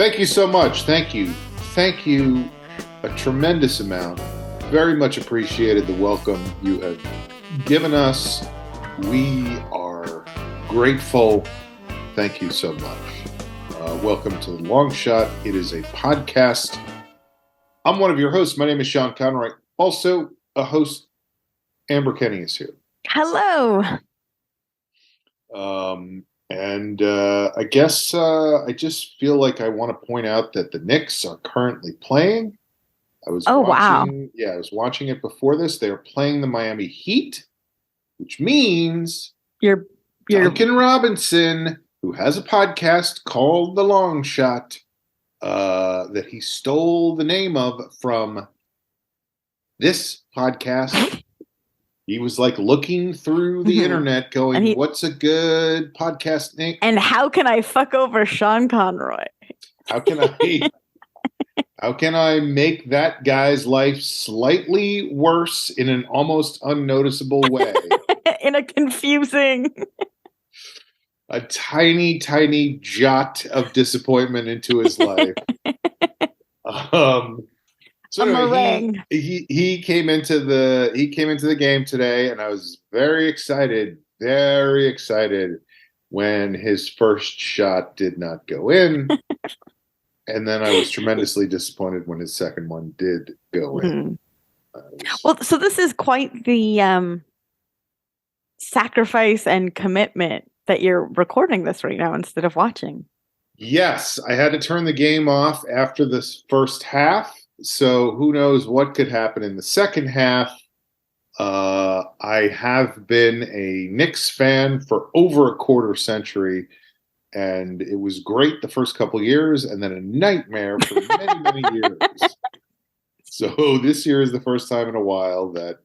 Thank you so much. Thank you. Thank you a tremendous amount. Very much appreciated the welcome you have given us. We are grateful. Thank you so much. Welcome to The Long Shot. It is a podcast. I'm one of your hosts. My name is Sean Conroy. Also a host, Amber Kenny is here. Hello. I guess I just feel like I want to point out that the Knicks are currently playing. I was watching it before this. They're playing the Miami Heat, which means You're Duncan Robinson, who has a podcast called The Long Shot, that he stole the name of from this podcast. He was like looking through the internet going, what's a good podcast name? And how can I fuck over Sean Conroy? How can I make that guy's life slightly worse in an almost unnoticeable way? In a confusing... A tiny, tiny jot of disappointment into his life. So anyway, he came into the game today, and I was very excited when his first shot did not go in, and then I was tremendously disappointed when his second one did go in. Well, so this is quite the sacrifice and commitment that you're recording this right now instead of watching. Yes, I had to turn the game off after this first half. So who knows what could happen in the second half. I have been a Knicks fan for over a quarter century, and it was great the first couple of years, and then a nightmare for many, many years. So this year is the first time in a while that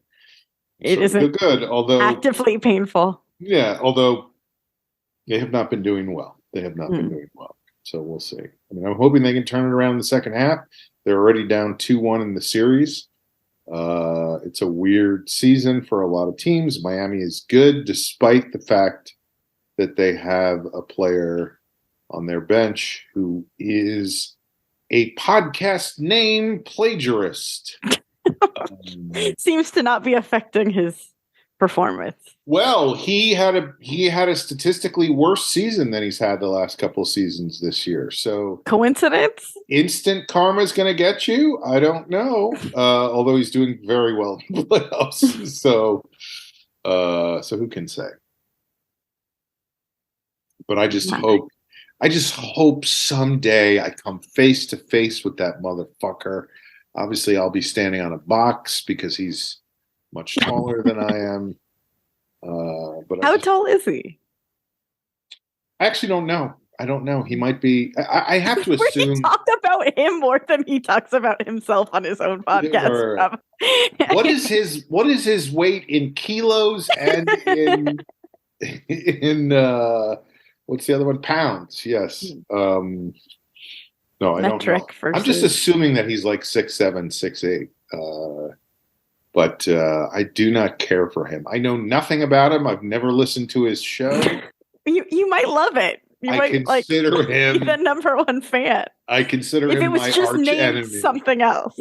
it isn't good, although actively painful. Yeah, although they have not been doing well. So we'll see. I mean, I'm hoping they can turn it around in the second half. They're already down 2-1 in the series. It's a weird season for a lot of teams. Miami is good despite the fact that they have a player on their bench who is a podcast name plagiarist. Seems to not be affecting his performance. Well, he had a statistically worse season than he's had the last couple of seasons this year. So coincidence? Instant karma is going to get you. I don't know. Although he's doing very well in the playoffs. So who can say? But I just hope someday I come face to face with that motherfucker. Obviously, I'll be standing on a box because he's much taller than I am. But how tall is he? I actually don't know. I don't know. He might be. I have to assume. He talked about him more than he talks about himself on his own podcast. What is his weight in kilos and in what's the other one? Pounds. Yes. No, I don't know. I'm just assuming that he's like 6'7", 6'8". But I do not care for him. I know nothing about him. I've never listened to his show. You might love it. I consider him the number one fan. I consider him my arch enemy. Something else.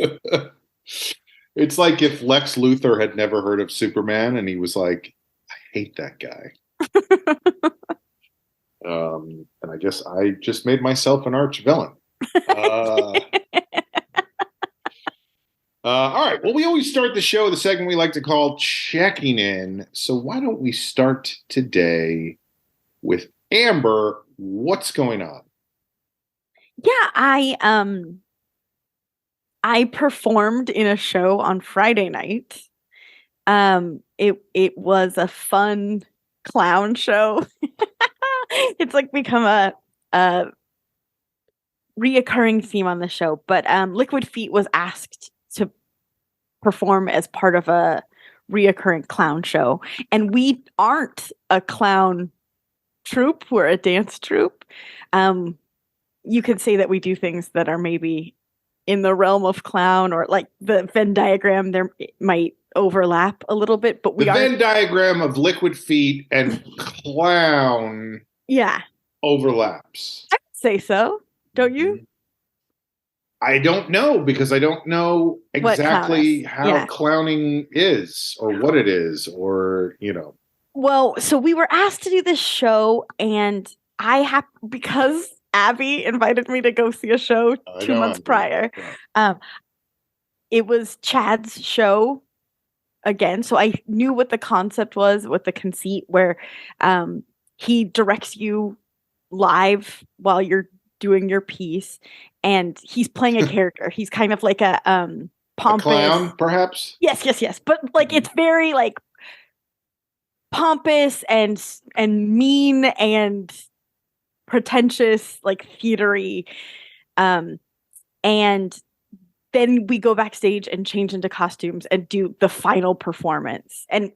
It's like if Lex Luthor had never heard of Superman and he was like, I hate that guy. And I guess I just made myself an arch villain. All right. Well, we always start the show with a segment we like to call Checking In. So why don't we start today with Amber? What's going on? Yeah, I performed in a show on Friday night. It was a fun clown show. It's like become a reoccurring theme on the show. But Liquid Feet was asked to perform as part of a reoccurring clown show, and we aren't a clown troupe. We're a dance troupe. You could say that we do things that are maybe in the realm of clown, or like the Venn diagram there might overlap a little bit, but the Venn diagram of Liquid Feet and clown overlaps. I would say so, don't you? I don't know because I don't know what clown is. exactly how Yeah. clowning is or what it is or, Well, so we were asked to do this show, and I have because Abby invited me to go see a show I 2 months know. prior. Yeah. Um, it was Chad's show again, so I knew what the concept was with the conceit where he directs you live while you're doing your piece, and he's playing a character. He's kind of like a A pompous clown, perhaps? yes, but like it's very like pompous and mean and pretentious, like theatery. And then we go backstage and change into costumes and do the final performance. And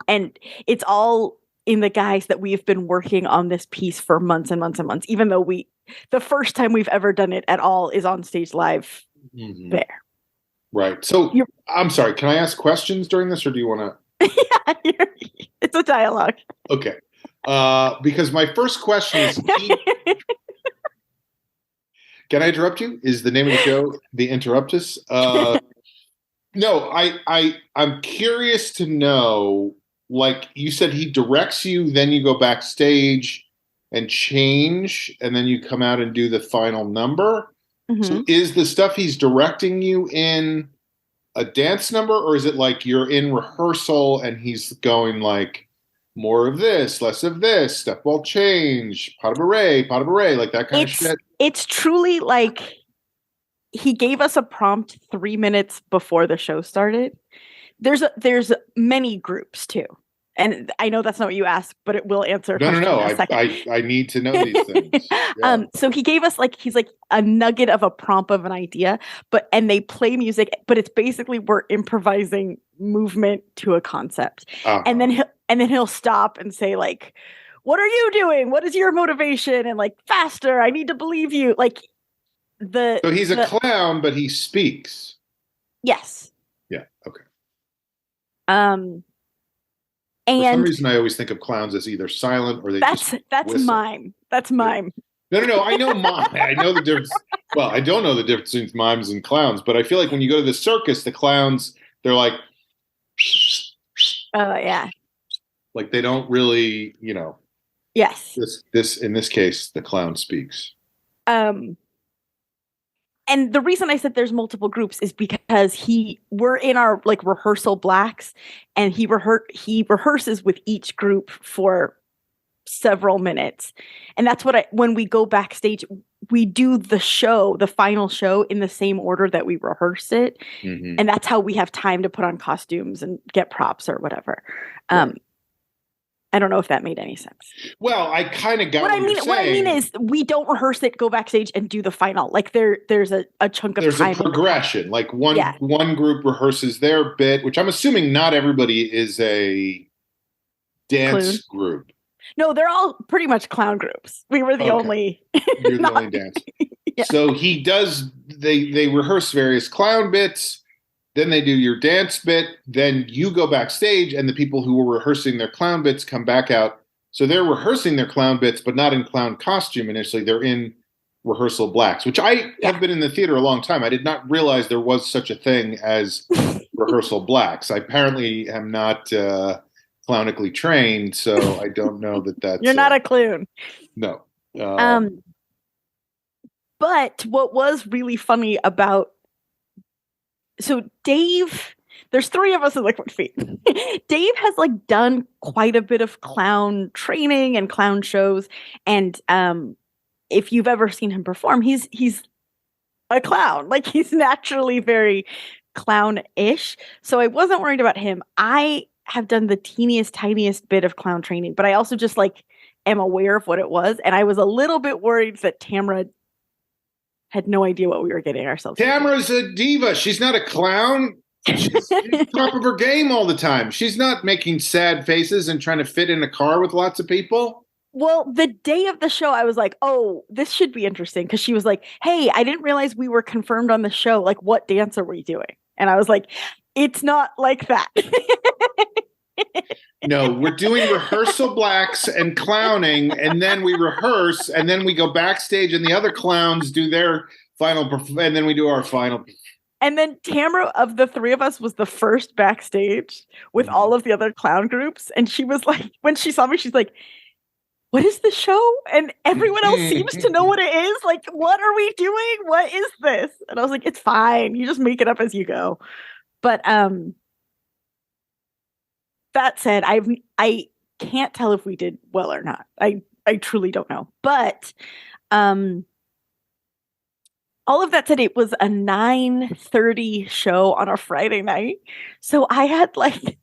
it's all in the guise that we've been working on this piece for months and months and months, even though the first time we've ever done it at all is on stage live there. Right. So I'm sorry, can I ask questions during this or do you want to? Yeah, it's a dialogue. Okay. Because my first question is can I interrupt you? Is the name of the show The Interruptus? No, I'm curious to know, like you said, he directs you, then you go backstage and change, and then you come out and do the final number. Mm-hmm. So is the stuff he's directing you in a dance number, or is it like you're in rehearsal and he's going like more of this, less of this, step ball change, pas de bourrée, like that kind of shit? It's truly like he gave us a prompt 3 minutes before the show started. There's many groups too. And I know that's not what you asked, but it will answer a question in a second. I need to know these things. Yeah. So he gave us he's like a nugget of a prompt of an idea, and they play music, but it's basically we're improvising movement to a concept. Uh-huh. And then he'll stop and say like, what are you doing? What is your motivation? And like, faster, I need to believe you. Like So he's a clown, but he speaks. Yes. Yeah. Okay. And for some reason, I always think of clowns as either silent or that's mime. That's mime. No. I know mime. I know the difference. Well, I don't know the difference between mimes and clowns, but I feel like when you go to the circus, the clowns, they're like, oh yeah, like they don't really, Yes. This in this case, the clown speaks. And the reason I said there's multiple groups is because we're in our like rehearsal blacks, and he rehearses with each group for several minutes. And that's when we go backstage, we do the final show in the same order that we rehearsed it. Mm-hmm. And that's how we have time to put on costumes and get props or whatever. Right. I don't know if that made any sense. Well, I kind of got what I mean. What I mean is, we don't rehearse it, go backstage, and do the final. Like there's a chunk of time. There's a progression. Like one group rehearses their bit, which I'm assuming not everybody is a dance group. No, they're all pretty much clown groups. We were the only. You're the only dance. Yeah. So he does. They rehearse various clown bits. Then they do your dance bit. Then you go backstage, and the people who were rehearsing their clown bits come back out. So they're rehearsing their clown bits, but not in clown costume initially. They're in rehearsal blacks, which I have been in the theater a long time. I did not realize there was such a thing as rehearsal blacks. I apparently am not clownically trained, so I don't know that's... You're not a clown. No. But what was really funny about... So Dave, there's 3 of us in Liquid Feet. Dave has done quite a bit of clown training and clown shows. And if you've ever seen him perform, he's a clown. He's naturally very clown-ish. So I wasn't worried about him. I have done the tiniest bit of clown training, but I also just am aware of what it was. And I was a little bit worried that Tamra had no idea what we were getting ourselves into. Tamara's a diva. She's not a clown. She's top of her game all the time. She's not making sad faces and trying to fit in a car with lots of people. Well, the day of the show, I was like, oh, this should be interesting. Because she was like, hey, I didn't realize we were confirmed on the show. What dance are we doing? And I was like, it's not like that. No, we're doing rehearsal blacks and clowning, and then we rehearse, and then we go backstage, and the other clowns do their and then we do our final. And then Tamara, of the three of us, was the first backstage with all of the other clown groups. And she was like, when she saw me, she's like, what is the show? And everyone else seems to know what it is. Like, what are we doing? What is this? And I was like, it's fine. You just make it up as you go. But that said, I can't tell if we did well or not. I truly don't know. But all of that said, it was a 9:30 show on a Friday night. So I had like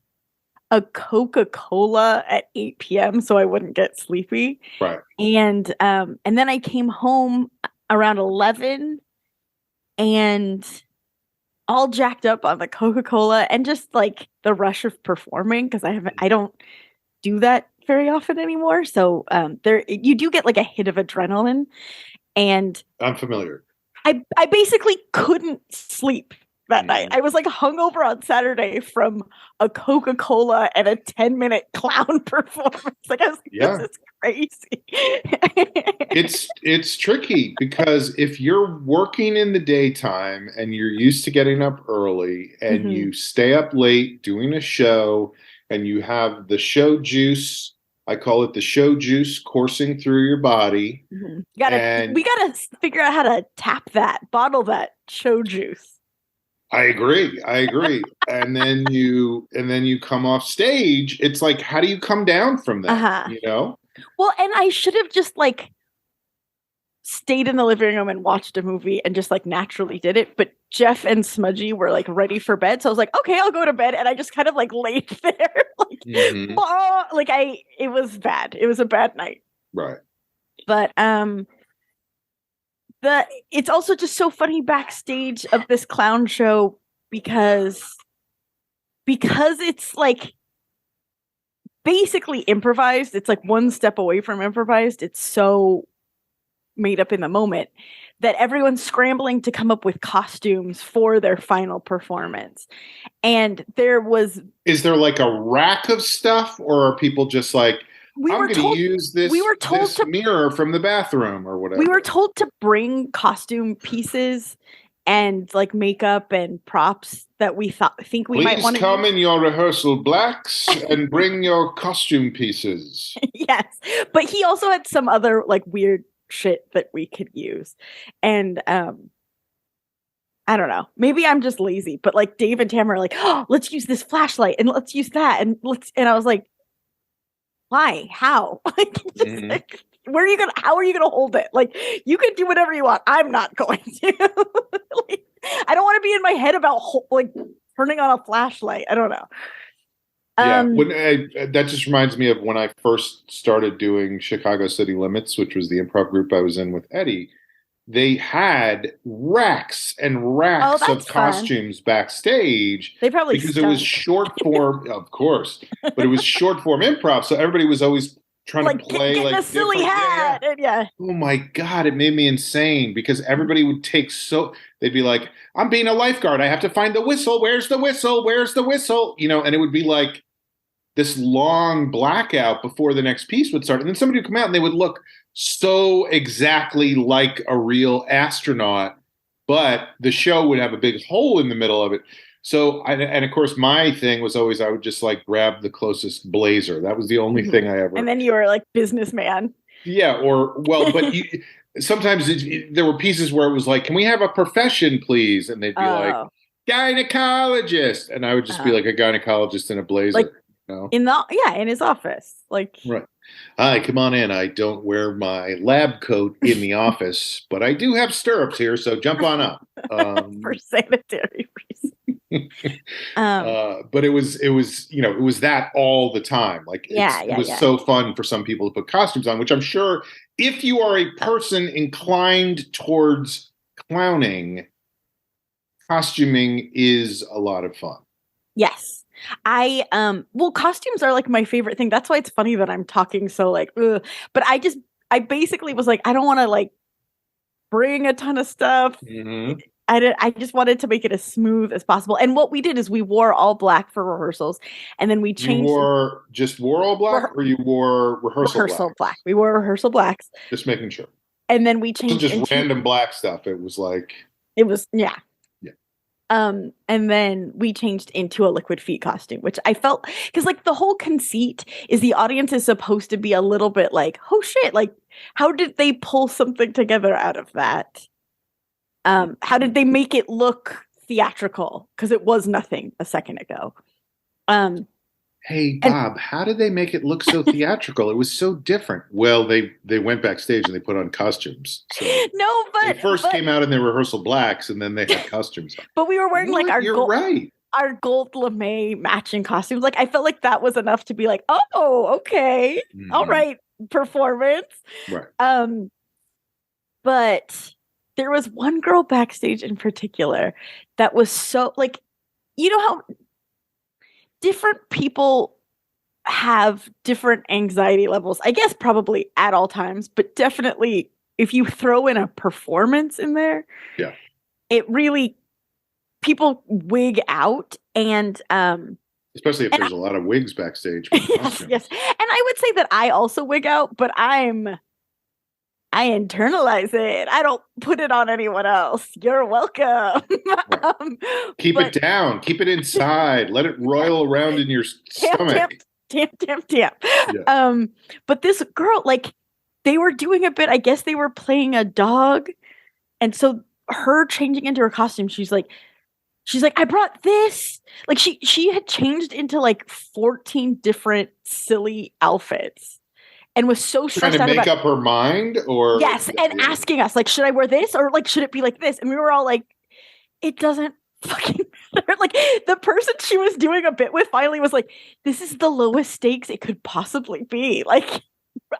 a Coca-Cola at 8 p.m. so I wouldn't get sleepy. Right. And then I came home around 11 and all jacked up on the Coca-Cola and just like the rush of performing because I don't do that very often anymore. So you do get like a hit of adrenaline, and I'm familiar. I basically couldn't sleep that night. I was like hungover on Saturday from a Coca-Cola and a 10-minute clown performance. Like I was like, this is crazy. It's tricky because if you're working in the daytime and you're used to getting up early and you stay up late doing a show and you have the show juice, I call it the show juice, coursing through your body. We gotta figure out how to bottle that show juice. I agree. and then you come off stage. It's like, how do you come down from that? You know? Well, and I should have just like stayed in the living room and watched a movie and just like naturally did it. But Jeff and Smudgy were like ready for bed. So I was like, okay, I'll go to bed. And I just kind of like laid there. It was bad. It was a bad night. Right. But it's also just so funny backstage of this clown show because it's like basically improvised. It's like one step away from improvised. It's so made up in the moment that everyone's scrambling to come up with costumes for their final performance. And is there like a rack of stuff, or are people just like, I'm going to use this mirror from the bathroom or whatever? We were told to bring costume pieces and like makeup and props that we think we might want to come in your rehearsal blacks and bring your costume pieces. Yes. But he also had some other like weird shit that we could use. And I don't know. Maybe I'm just lazy, but like Dave and Tamara are like, oh, let's use this flashlight and let's use that and I was like, why? How? Like, how are you gonna hold it? Like, you can do whatever you want. I'm not going to. Like, I don't want to be in my head about like turning on a flashlight. I don't know. That just reminds me of when I first started doing Chicago City Limits, which was the improv group I was in with Eddie. They had racks and racks of costumes backstage. They probably because it was short form, of course, but it was short form improv. So everybody was always trying to play get like a silly hat. Oh my God, it made me insane because everybody would they'd be like, I'm being a lifeguard. I have to find the whistle. Where's the whistle? Where's the whistle? You know, and it would be like this long blackout before the next piece would start. And then somebody would come out and they would look so exactly like a real astronaut, but the show would have a big hole in the middle of it. So, and of course, my thing was always I would just like grab the closest blazer. That was the only thing I ever. And then you were like businessman. Yeah, but sometimes there were pieces where it was like, can we have a profession, please? And they'd be like, gynecologist, and I would just be like a gynecologist in a blazer. Like, in his office, like right. Hi, come on in. I don't wear my lab coat in the office, but I do have stirrups here, so jump on up. For sanitary reasons. But it was that all the time. Like it was so fun for some people to put costumes on, which I'm sure if you are a person inclined towards clowning, costuming is a lot of fun. Yes. Costumes are like my favorite thing. That's why it's funny that I'm talking so like, ugh. But I basically was like, I don't want to like bring a ton of stuff. Mm-hmm. I just wanted to make it as smooth as possible. And what we did is we wore all black for rehearsals, and then we changed. You wore all black, or you wore rehearsal black? We wore rehearsal blacks. Just making sure. And then we It wasn't changed just into random black stuff. It was like, it was yeah. yeah. And then we changed into a Liquid Feet costume, which I felt because like the whole conceit is the audience is supposed to be a little bit like, oh shit, like how did they pull something together out of that? How did they make it look theatrical? Because it was nothing a second ago. Hey Bob, how did they make it look so theatrical? It was so different. Well, they went backstage and they put on costumes. So no, but they first came out in their rehearsal blacks, and then they had costumes on. But we were wearing like our You're right. Our gold lame matching costumes. Like I felt like that was enough to be like, oh, okay, all right, performance. Right. But there was one girl backstage in particular that was so like, you know how different people have different anxiety levels, I guess probably at all times, but definitely if you throw in a performance in there, yeah, it really people wig out and especially if there's a lot of wigs backstage. yes. And I would say that I also wig out, but I internalize it. I don't put it on anyone else. You're welcome. Keep it down. Keep it inside. Let it roil around in your stomach. Damn. Yeah. But this girl, like, they were doing a bit. I guess they were playing a dog, and so her changing into her costume, she's like, I brought this. Like, she had changed into like 14 different silly outfits. And was so stressed out trying to make up her mind, or yes, and asking us like, should I wear this or like should it be like this? And we were all like, it doesn't fucking matter. Like the person she was doing a bit with finally was like, this is the lowest stakes it could possibly be. Like,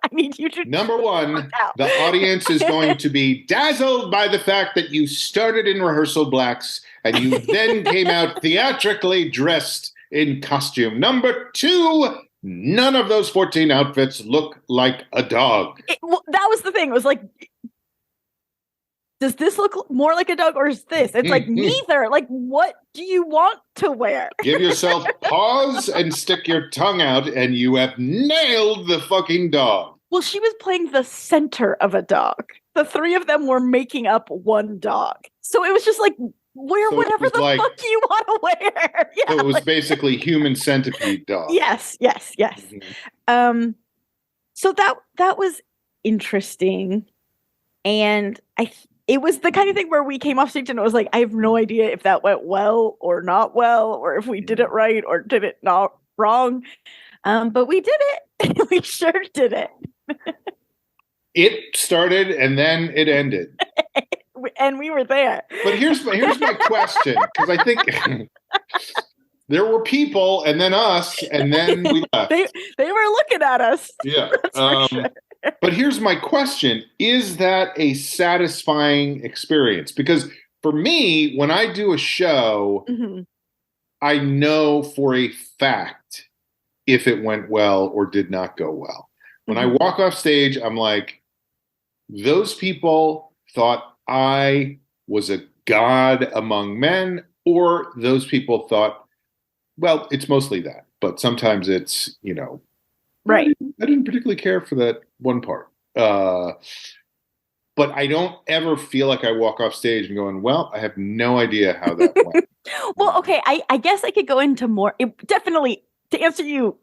I need you to number one, the audience is going to be dazzled by the fact that you started in rehearsal blacks and you then came out theatrically dressed in costume. Number two, none of those 14 outfits look like a dog. That was the thing. It was like, does this look more like a dog or is this? It's like neither. Like, what do you want to wear? Give yourself pause and stick your tongue out, and you have nailed the fucking dog. Well, she was playing the center of a dog. The three of them were making up one dog. So it was just like, wear whatever the fuck you want to wear. Yeah, so it was basically human centipede dog. Yes. Mm-hmm. So that was interesting, and it was the kind of thing where we came off stage and it was like, I have no idea if that went well or not well, or if we did it right or did it not wrong. But we did it. We sure did it. It started and then it ended. And we were there. But here's my question, because I think there were people and then us and then we left. They were looking at us. Yeah. Sure. But here's my question. Is that a satisfying experience? Because for me, when I do a show, I know for a fact if it went well or did not go well. When I walk off stage, I'm like, those people thought I was a god among men, or those people thought, well, it's mostly that, but sometimes it's, right. I didn't particularly care for that one part. But I don't ever feel like I walk off stage and going, well, I have no idea how that went. Well, okay, I guess I could go into more. Definitely, to answer you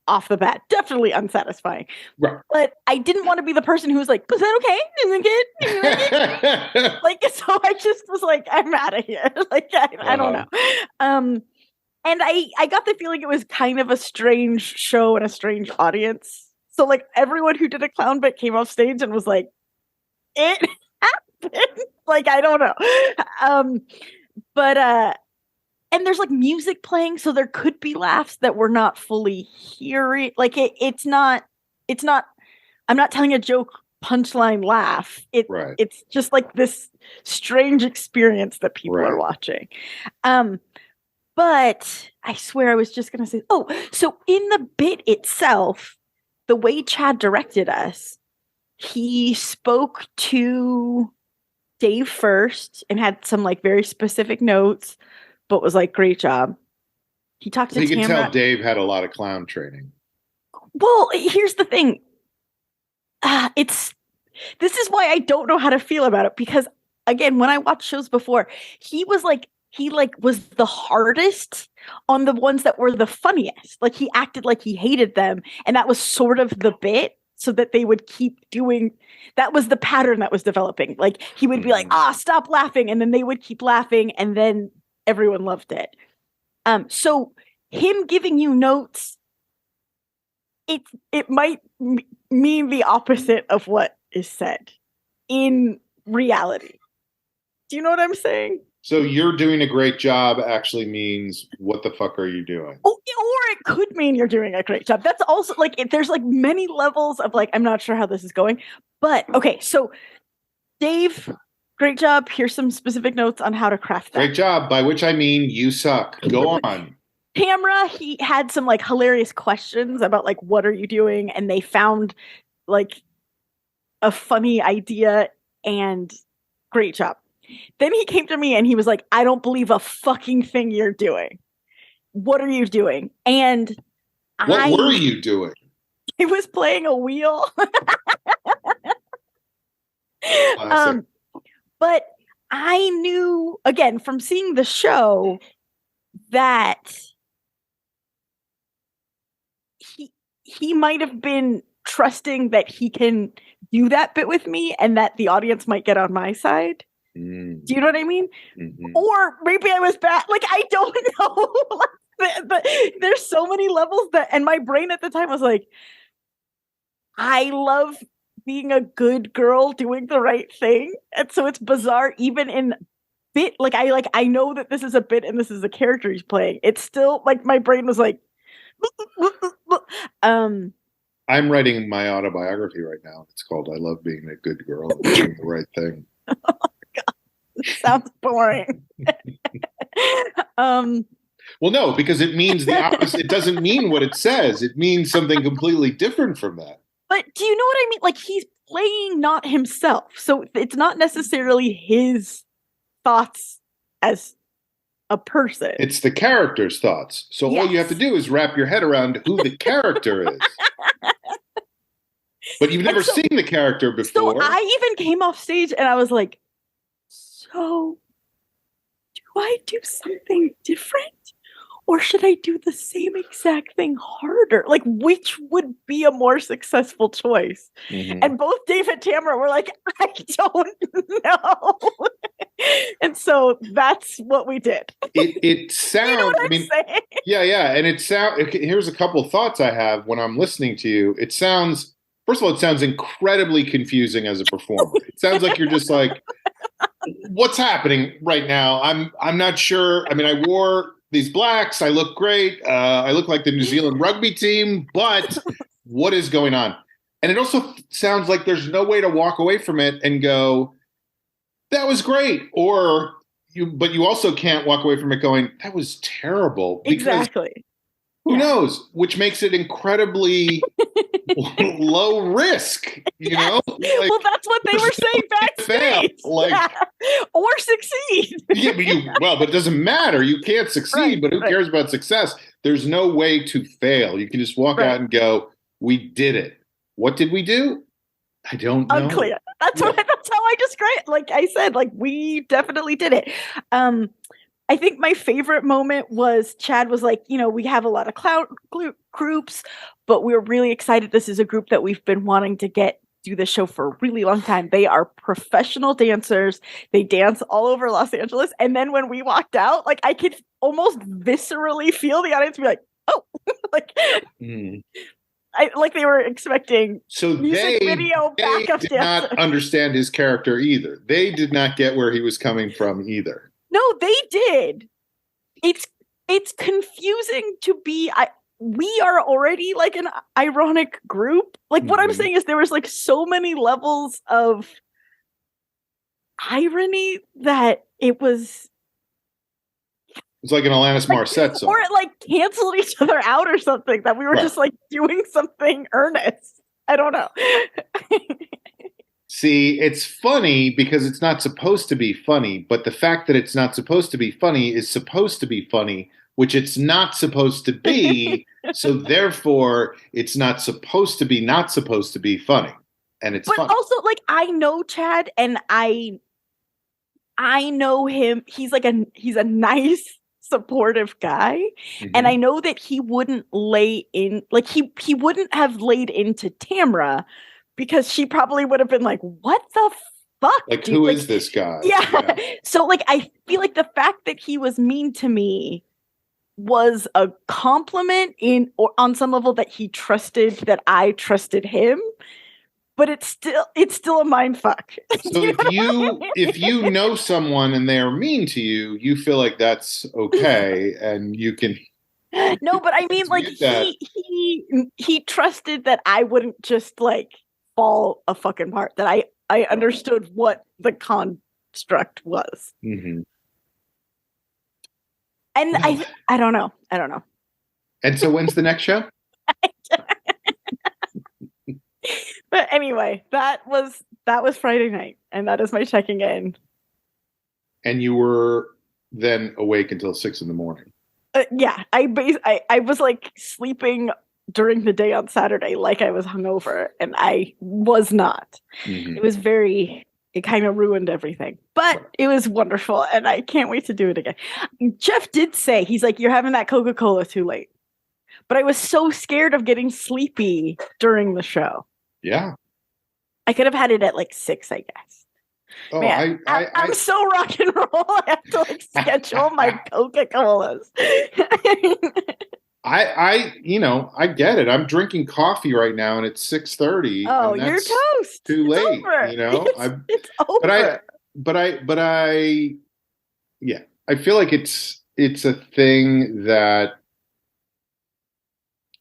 off the bat, definitely unsatisfying. Right. But I didn't want to be the person who was like, was that okay? Is it good? Like, so I just was like, I'm out of here. Like, I don't know. And I got the feeling it was kind of a strange show and a strange audience. So like everyone who did a clown bit came off stage and was like, it happened. Like, I don't know. But and there's like music playing, so there could be laughs that we're not fully hearing. Like it's not I'm not telling a joke punchline laugh. It's just like this strange experience that people are watching. But I swear I was just gonna say, so in the bit itself, the way Chad directed us, he spoke to Dave first and had some like very specific notes, but was like, great job. He talked to Tamara. You can tell Dave had a lot of clown training. Well, here's the thing. It's this is why I don't know how to feel about it, because again, when I watched shows before, he was was the hardest on the ones that were the funniest. Like he acted like he hated them, and that was sort of the bit, so that they would keep doing. That was the pattern that was developing. Like he would be like, stop laughing, and then they would keep laughing, and then everyone loved it. So him giving you notes, it might mean the opposite of what is said in reality. Do you know what I'm saying? So you're doing a great job actually means, what the fuck are you doing? Oh, or it could mean you're doing a great job. That's also like, there's like many levels of like, I'm not sure how this is going. But okay, so Dave, great job. Here's some specific notes on how to craft that. Great job, by which I mean you suck. Go on. Tamra, he had some like hilarious questions about like, what are you doing? And they found like a funny idea, and great job. Then he came to me and he was like, I don't believe a fucking thing you're doing. What are you doing? And what were you doing? I was playing a wheel. But I knew, again, from seeing the show, that he might have been trusting that he can do that bit with me, and that the audience might get on my side. Do you know what I mean? Mm-hmm. Or maybe I was bad. Like, I don't know. But there's so many levels that, and my brain at the time was like, I love being a good girl doing the right thing. And so it's bizarre, even in bit, I know that this is a bit and this is a character he's playing. It's still like, my brain was like, I'm writing my autobiography right now. It's called I Love Being a Good Girl and Doing the Right Thing. Sounds boring. Well, no, because it means the opposite. It doesn't mean what it says. It means something completely different from that. But do you know what I mean? Like, he's playing not himself. So it's not necessarily his thoughts as a person. It's the character's thoughts. So yes. All you have to do is wrap your head around who the character is. But you've never seen the character before. So I even came off stage and I was like, so do I do something different? Or should I do the same exact thing harder? Like, which would be a more successful choice? Mm-hmm. And both Dave and Tamara were like, I don't know. And so that's what we did. It sounds, you know what I'm saying? Yeah. And here's a couple of thoughts I have when I'm listening to you. It sounds, first of all, it sounds incredibly confusing as a performer. It sounds like you're just like, what's happening right now? I'm not sure. I mean, I wore these blacks. I look great. I look like the New Zealand rugby team, but what is going on? And it also sounds like there's no way to walk away from it and go, that was great. But you also can't walk away from it going, that was terrible. Exactly. Who knows? Which makes it incredibly low risk, you know? Like, well, that's what they were saying backstage. Or succeed. But it doesn't matter. You can't succeed, but who cares about success? There's no way to fail. You can just walk out and go, we did it. What did we do? I don't know. Unclear. That's how I describe it. Like I said, like, we definitely did it. I think my favorite moment was Chad was like, we have a lot of clown groups, but we're really excited. This is a group that we've been wanting to do the show for a really long time. They are professional dancers. They dance all over Los Angeles. And then when we walked out, like, I could almost viscerally feel the audience be like, oh, like, like they were expecting music video backup did not understand his character either. They did not get where he was coming from either. No, they did. It's confusing to be. We are already like an ironic group. Like, what I'm saying is there was like so many levels of irony that it was. It's like an Alanis Morissette song. Or it like canceled each other out or something, that we were just like doing something earnest. I don't know. See, it's funny because it's not supposed to be funny, but the fact that it's not supposed to be funny is supposed to be funny, which it's not supposed to be. So therefore, it's not supposed to be funny. and it's but fun. also, like, I know Chad, and I know him. He's a nice, supportive guy, and I know that he wouldn't lay in, like, he wouldn't have laid into Tamra because she probably would have been like, "What the fuck, like, dude? who Like, is this guy?" yeah. So, like, I feel like the fact that he was mean to me was a compliment or on some level, that he trusted that I trusted him, but it's still a mind fuck. So if you know someone and they are mean to you, you feel like that's okay, and you can No, but I mean, like, that. he trusted that I wouldn't just, like, fall a fucking apart, that I understood what the construct was. Mm-hmm. And Well, I don't know. and so when's the next show? But anyway, that was Friday night, and that is my checking in. And you were then awake until 6 a.m. Yeah, I was, like, sleeping during the day on Saturday like I was hungover, and I was not. Mm-hmm. It kind of ruined everything, but it was wonderful, and I can't wait to do it again. Jeff did say, he's like, "You're having that Coca-Cola too late," but I was so scared of getting sleepy during the show. Yeah, I could have had it at like 6, I guess. Oh, Man, I'm so rock and roll. I have to, like, schedule my Coca-Colas. I get it. I'm drinking coffee right now, and it's 6:30. Oh, and you're toast. Too it's late. Over. It's over. But I, yeah, I feel like it's a thing that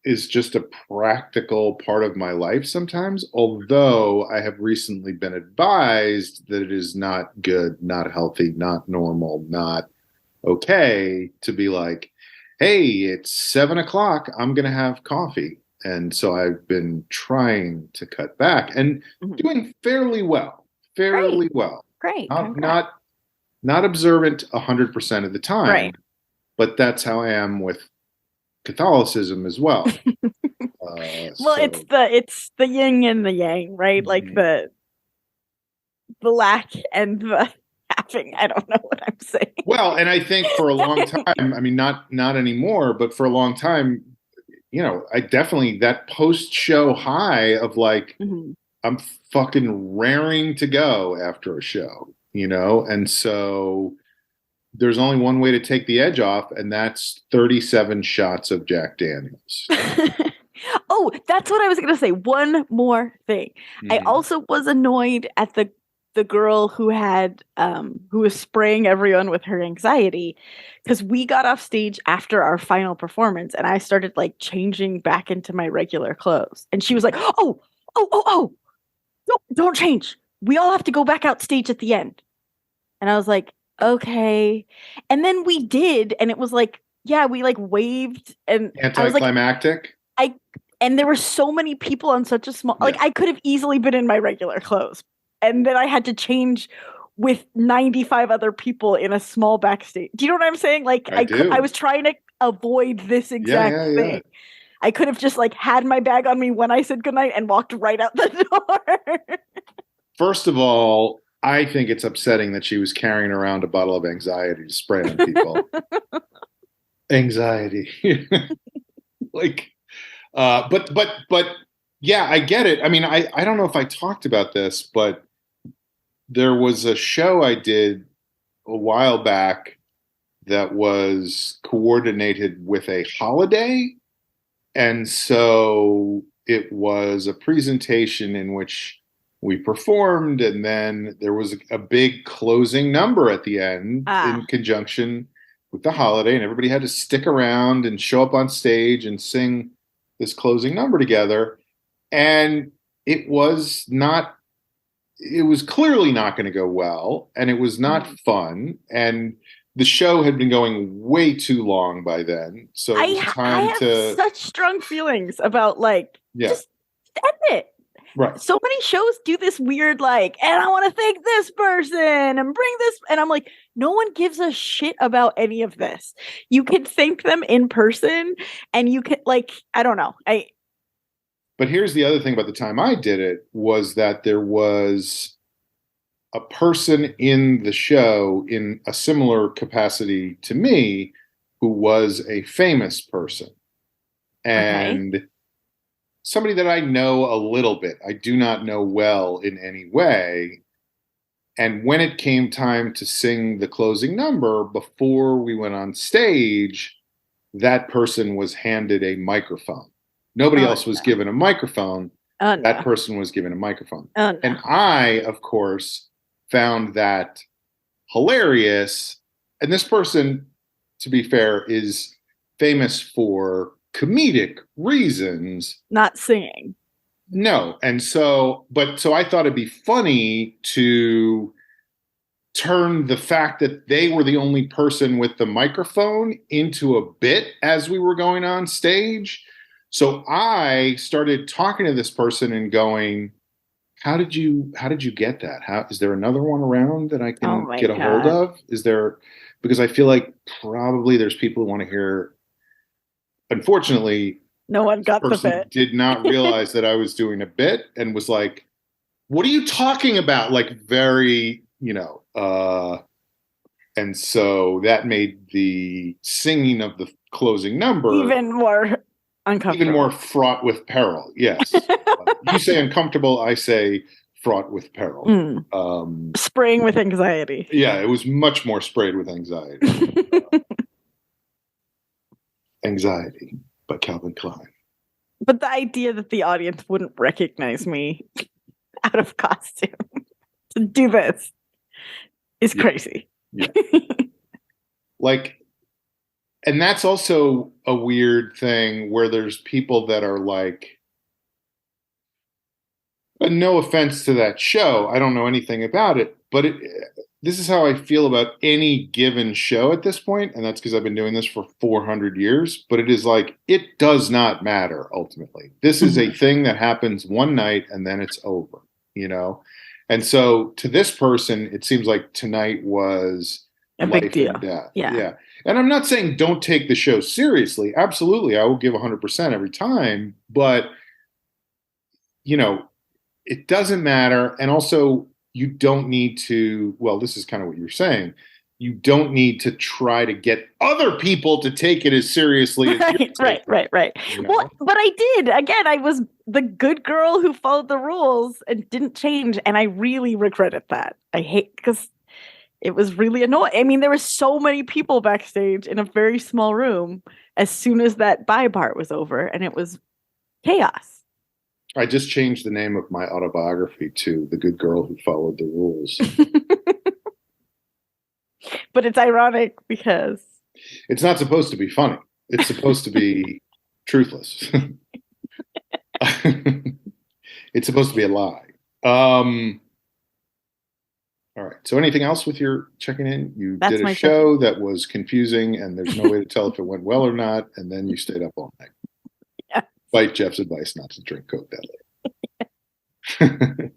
is just a practical part of my life sometimes. Although I have recently been advised that it is not good, not healthy, not normal, not okay to be like, hey, it's 7 o'clock, I'm going to have coffee. And so I've been trying to cut back and doing fairly well. Great. Not observant 100% of the time, right. But that's how I am with Catholicism as well. Well, it's the yin and the yang, right? Like the lack and the having. I don't know what I'm saying. Well, and I think for a long time, I mean, not anymore, but for a long time, I definitely, that post-show high of like, I'm fucking raring to go after a show, and so there's only one way to take the edge off, and that's 37 shots of Jack Daniels. Oh, that's what I was going to say. One more thing. I also was annoyed at the girl who had who was spraying everyone with her anxiety, because we got off stage after our final performance, and I started, like, changing back into my regular clothes, and she was like, oh, don't change. We all have to go back out stage at the end. And I was like, okay. And then we did, and it was like, yeah, we, like, waved, and anticlimactic. And there were so many people on such a small, like, I could have easily been in my regular clothes, and then I had to change with 95 other people in a small backstage. Do you know what I'm saying? Like, I was trying to avoid this exact thing. I could have just, like, had my bag on me when I said goodnight and walked right out the door. First of all, I think it's upsetting that she was carrying around a bottle of anxiety to spray on people. Anxiety. Like, but yeah, I get it. I mean, I don't know if I talked about this, but there was a show I did a while back that was coordinated with a holiday. And so it was a presentation in which we performed, and then there was a big closing number at the end in conjunction with the holiday, and everybody had to stick around and show up on stage and sing this closing number together. And it was clearly not going to go well, and it was not fun, and the show had been going way too long by then. So it was time I have such strong feelings about, like, just end it. Right. So many shows do this weird, like, and I want to thank this person and bring this. And I'm like, no one gives a shit about any of this. You can thank them in person, and you can, like, I don't know. But here's the other thing about the time I did it was that there was a person in the show in a similar capacity to me who was a famous person Okay. and somebody that I know a little bit. I do not know well in any way. And when it came time to sing the closing number before we went on stage, that person was handed a microphone. Nobody Oh else was no. given a microphone. Oh That no. person was given a microphone. Oh no. And I, of course, found that hilarious. And this person, to be fair, is famous for comedic reasons. Not singing. No. And so, but so I thought it'd be funny to turn the fact that they were the only person with the microphone into a bit as we were going on stage. So I started talking to this person and going, how did you get that? How is there another one around that I Oh can my get a hold God. of? Is there, because I feel like probably there's people who want to hear. Unfortunately, No one this got the person bit. did not realize that I was doing a bit and was like, what are you talking about? Like very, and so that made the singing of the closing number Even more even more uncomfortable. fraught with peril. Yes. You say uncomfortable, I say fraught with peril. Mm. Spraying with anxiety. Yeah, it was much more sprayed with anxiety. Anxiety by Calvin Klein. But the idea that the audience wouldn't recognize me out of costume to do this is crazy. Yeah. Like, and that's also a weird thing where there's people that are like, no offense to that show, I don't know anything about it, but this is how I feel about any given show at this point, and that's because I've been doing this for 400 years. But it is like it does not matter ultimately. This is a thing that happens one night and then it's over, you know. And so to this person, it seems like tonight was A big life deal. and death. Yeah. Yeah. And I'm not saying don't take the show seriously. Absolutely, I will give 100% every time, but you know, it doesn't matter. And also, you don't need to, well, this is kind of what you're saying. You don't need to try to get other people to take it as seriously as you're taking it. Right. You know? Well, but I did. Again, I was the good girl who followed the rules and didn't change. And I really regretted that. I hate because it was really annoying. I mean, there were so many people backstage in a very small room as soon as that bye part was over, and it was chaos. I just changed the name of my autobiography to The Good Girl Who Followed the Rules. But it's ironic because It's not supposed to be funny. It's supposed to be truthless. It's supposed to be a lie. All right. So anything else with your checking in? You That's did a my show that was confusing and there's no way to tell if it went well or not. And then you stayed up all night. Yeah. Despite Jeff's advice not to drink Coke that late.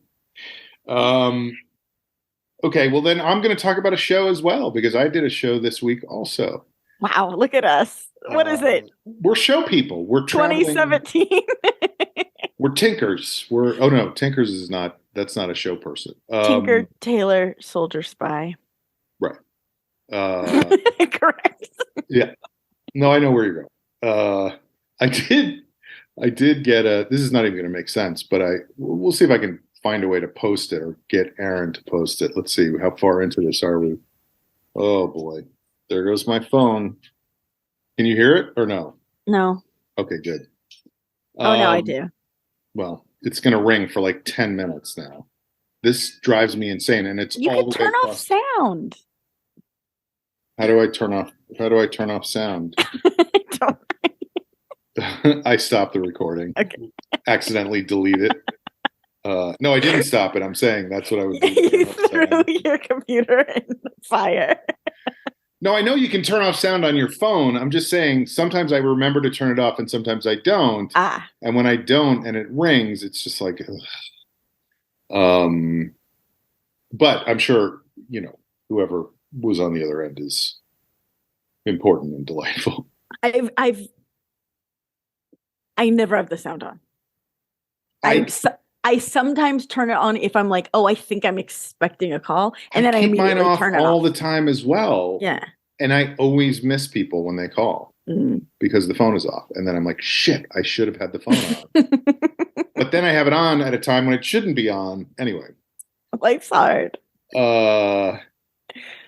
Okay. Well, then I'm going to talk about a show as well because I did a show this week also. Wow, look at us. What is it? We're show people. We're traveling. 2017. We're tinkers. Oh no, tinkers is not. That's not a show person. Tinker, Tailor, Soldier, Spy. Right. Correct. Yeah. No, I know where you're going. I did get a. This is not even going to make sense, but we'll see if I can find a way to post it or get Aaron to post it. Let's see how far into this are we. Oh boy, there goes my phone. Can you hear it or no? No. Okay, good. Oh no, I do. Well, it's going to ring for like 10 minutes now. This drives me insane, and it's You all can the way turn off across. Sound. How do I turn off sound? Don't. I stopped the recording. Okay. Accidentally delete it. No, I didn't stop it. I'm saying that's what I would do. You threw your computer in the fire. No, I know you can turn off sound on your phone. I'm just saying sometimes I remember to turn it off and sometimes I don't. Ah. And when I don't and it rings, it's just like, but I'm sure, whoever was on the other end is important and delightful. I never have the sound on. I sometimes turn it on if I'm like, oh, I think I'm expecting a call, and then I keep mine immediately off turn it all off. the time as well. Yeah. And I always miss people when they call because the phone is off. And then I'm like, shit, I should have had the phone on. But then I have it on at a time when it shouldn't be on. Anyway. Life's hard. What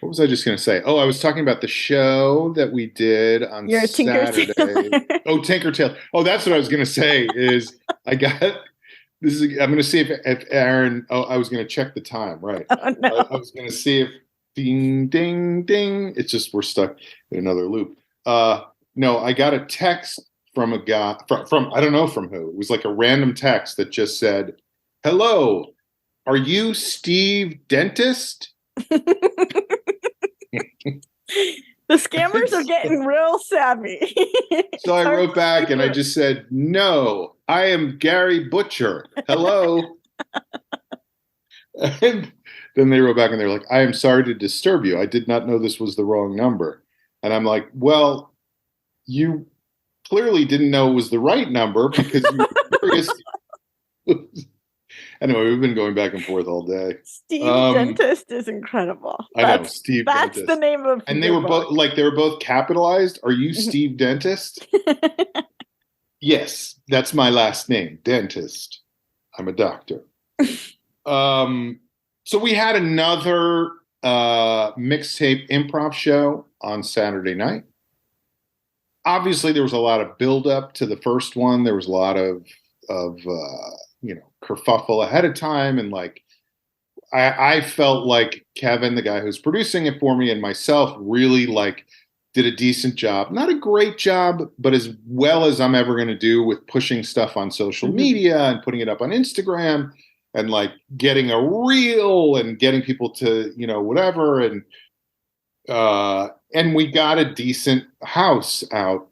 was I just going to say? Oh, I was talking about the show that we did on Saturday. Oh, Tinkertailor. Oh, that's what I was going to say is I got this. I'm going to see if Aaron, I was going to check the time. Right. Oh, no. I was going to see if ding, ding, ding. It's just, we're stuck in another loop. No, I got a text from a guy from I don't know from who. It was like a random text that just said, "Hello, are you Steve Dentist?" The scammers are getting real savvy. So I wrote back and I just said, "No, I am Gary Butcher. Hello." And then they wrote back and they were like, "I am sorry to disturb you. I did not know this was the wrong number." And I'm like, "Well, you clearly didn't know it was the right number because you were curious." Anyway, we've been going back and forth all day. Steve Dentist is incredible. I know, Steve Dentist. That's the name of. And they were both capitalized. Are you Steve Dentist? Yes, that's my last name, Dentist. I'm a doctor. So we had another mixtape improv show on Saturday night. Obviously, there was a lot of buildup to the first one. There was a lot of kerfuffle ahead of time, and like I felt like Kevin, the guy who's producing it for me, and myself really like did a decent job. Not a great job, but as well as I'm ever going to do with pushing stuff on social media and putting it up on Instagram and like getting a reel and getting people to, whatever. And we got a decent house out.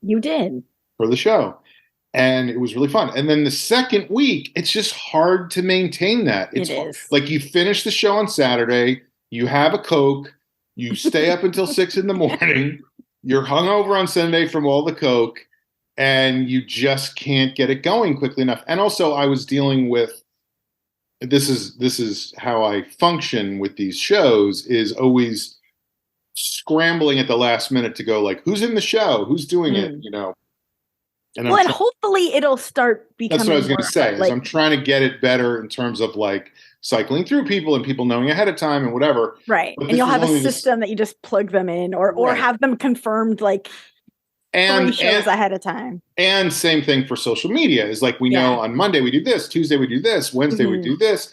You did. For the show. And it was really fun. And then the second week, it's just hard to maintain that. It is. Like you finish the show on Saturday, you have a Coke, you stay up until 6 a.m, you're hungover on Sunday from all the Coke, and you just can't get it going quickly enough. And also I was dealing with, this is how I function with these shows, is always scrambling at the last minute to go like, who's in the show? Who's doing it? And hopefully it'll start becoming. That's what I was going to say. Is I'm trying to get it better in terms of like cycling through people and people knowing ahead of time and whatever. Right, and you'll have a system that you just plug them in, or have them confirmed like 3 shows ahead of time. And same thing for social media is like we know on Monday we do this, Tuesday we do this, Wednesday we do this,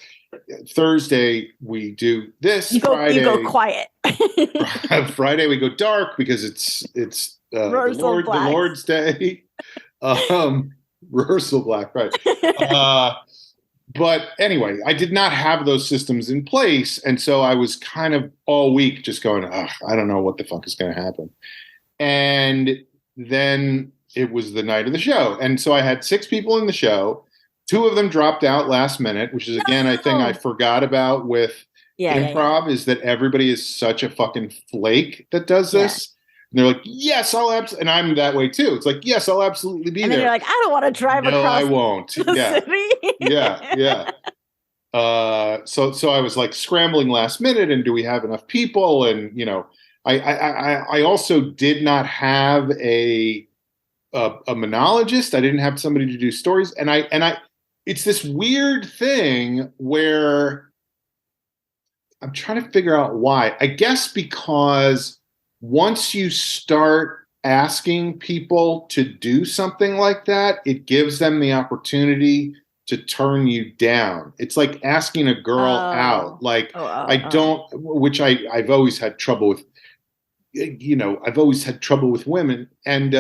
Thursday we do this. Friday you go quiet. Friday we go dark because it's the Lord's Day. Rehearsal black, right? But anyway, I did not have those systems in place, and so I was kind of all week just going, I don't know what the fuck is going to happen. And then it was the night of the show, and so I had 6 people in the show. 2 of them dropped out last minute, which is again I think I forgot about with improv is that everybody is such a fucking flake that does this. And they're like, yes, I'll absolutely. And I'm that way too. It's like, yes, I'll absolutely be there. And you're like, I don't want to drive across. No, I won't. The city. Yeah. So I was like scrambling last minute, and do we have enough people? And I also did not have a monologist. I didn't have somebody to do stories, and I it's this weird thing where I'm trying to figure out why. I guess because once you start asking people to do something like that, it gives them the opportunity to turn you down. It's like asking a girl out. Like which I've always had trouble with. I've always had trouble with women, and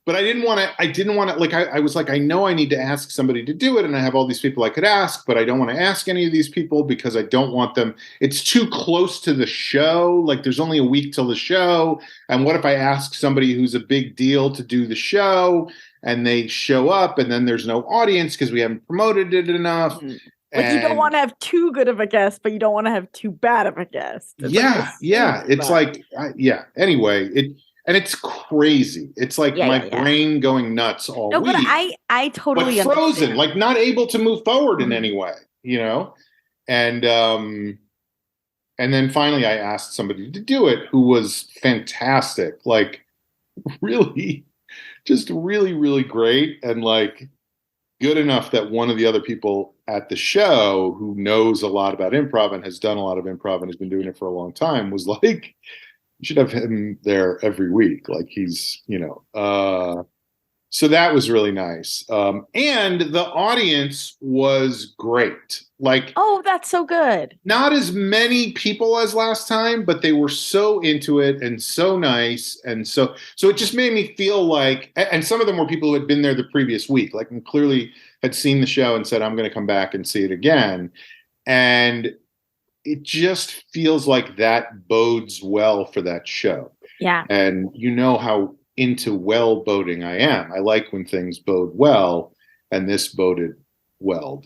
But I didn't want to, like, I was like, I know I need to ask somebody to do it, and I have all these people I could ask, but I don't want to ask any of these people because I don't want them. It's too close to the show. Like, there's only a week till the show. And what if I ask somebody who's a big deal to do the show and they show up and then there's no audience because we haven't promoted it enough? Mm-hmm. Like, you don't want to have too good of a guest, but you don't want to have too bad of a guest. It's Anyway, and it's crazy. It's like my brain going nuts all no, week. But I totally but frozen, understand. like not able to move forward in any way, And then finally I asked somebody to do it who was fantastic, like really, just really, really great, and like good enough that one of the other people at the show who knows a lot about improv and has done a lot of improv and has been doing it for a long time was like, you should have him there every week. Like he's, so that was really nice. And the audience was great. Like, oh, that's so good. Not as many people as last time, but they were so into it and so nice. And so it just made me feel like, and some of them were people who had been there the previous week, like and clearly had seen the show and said, I'm going to come back and see it again. And it just feels like that bodes well for that show. Yeah. And you know how into well boding I am. I like when things bode well, and this boded well.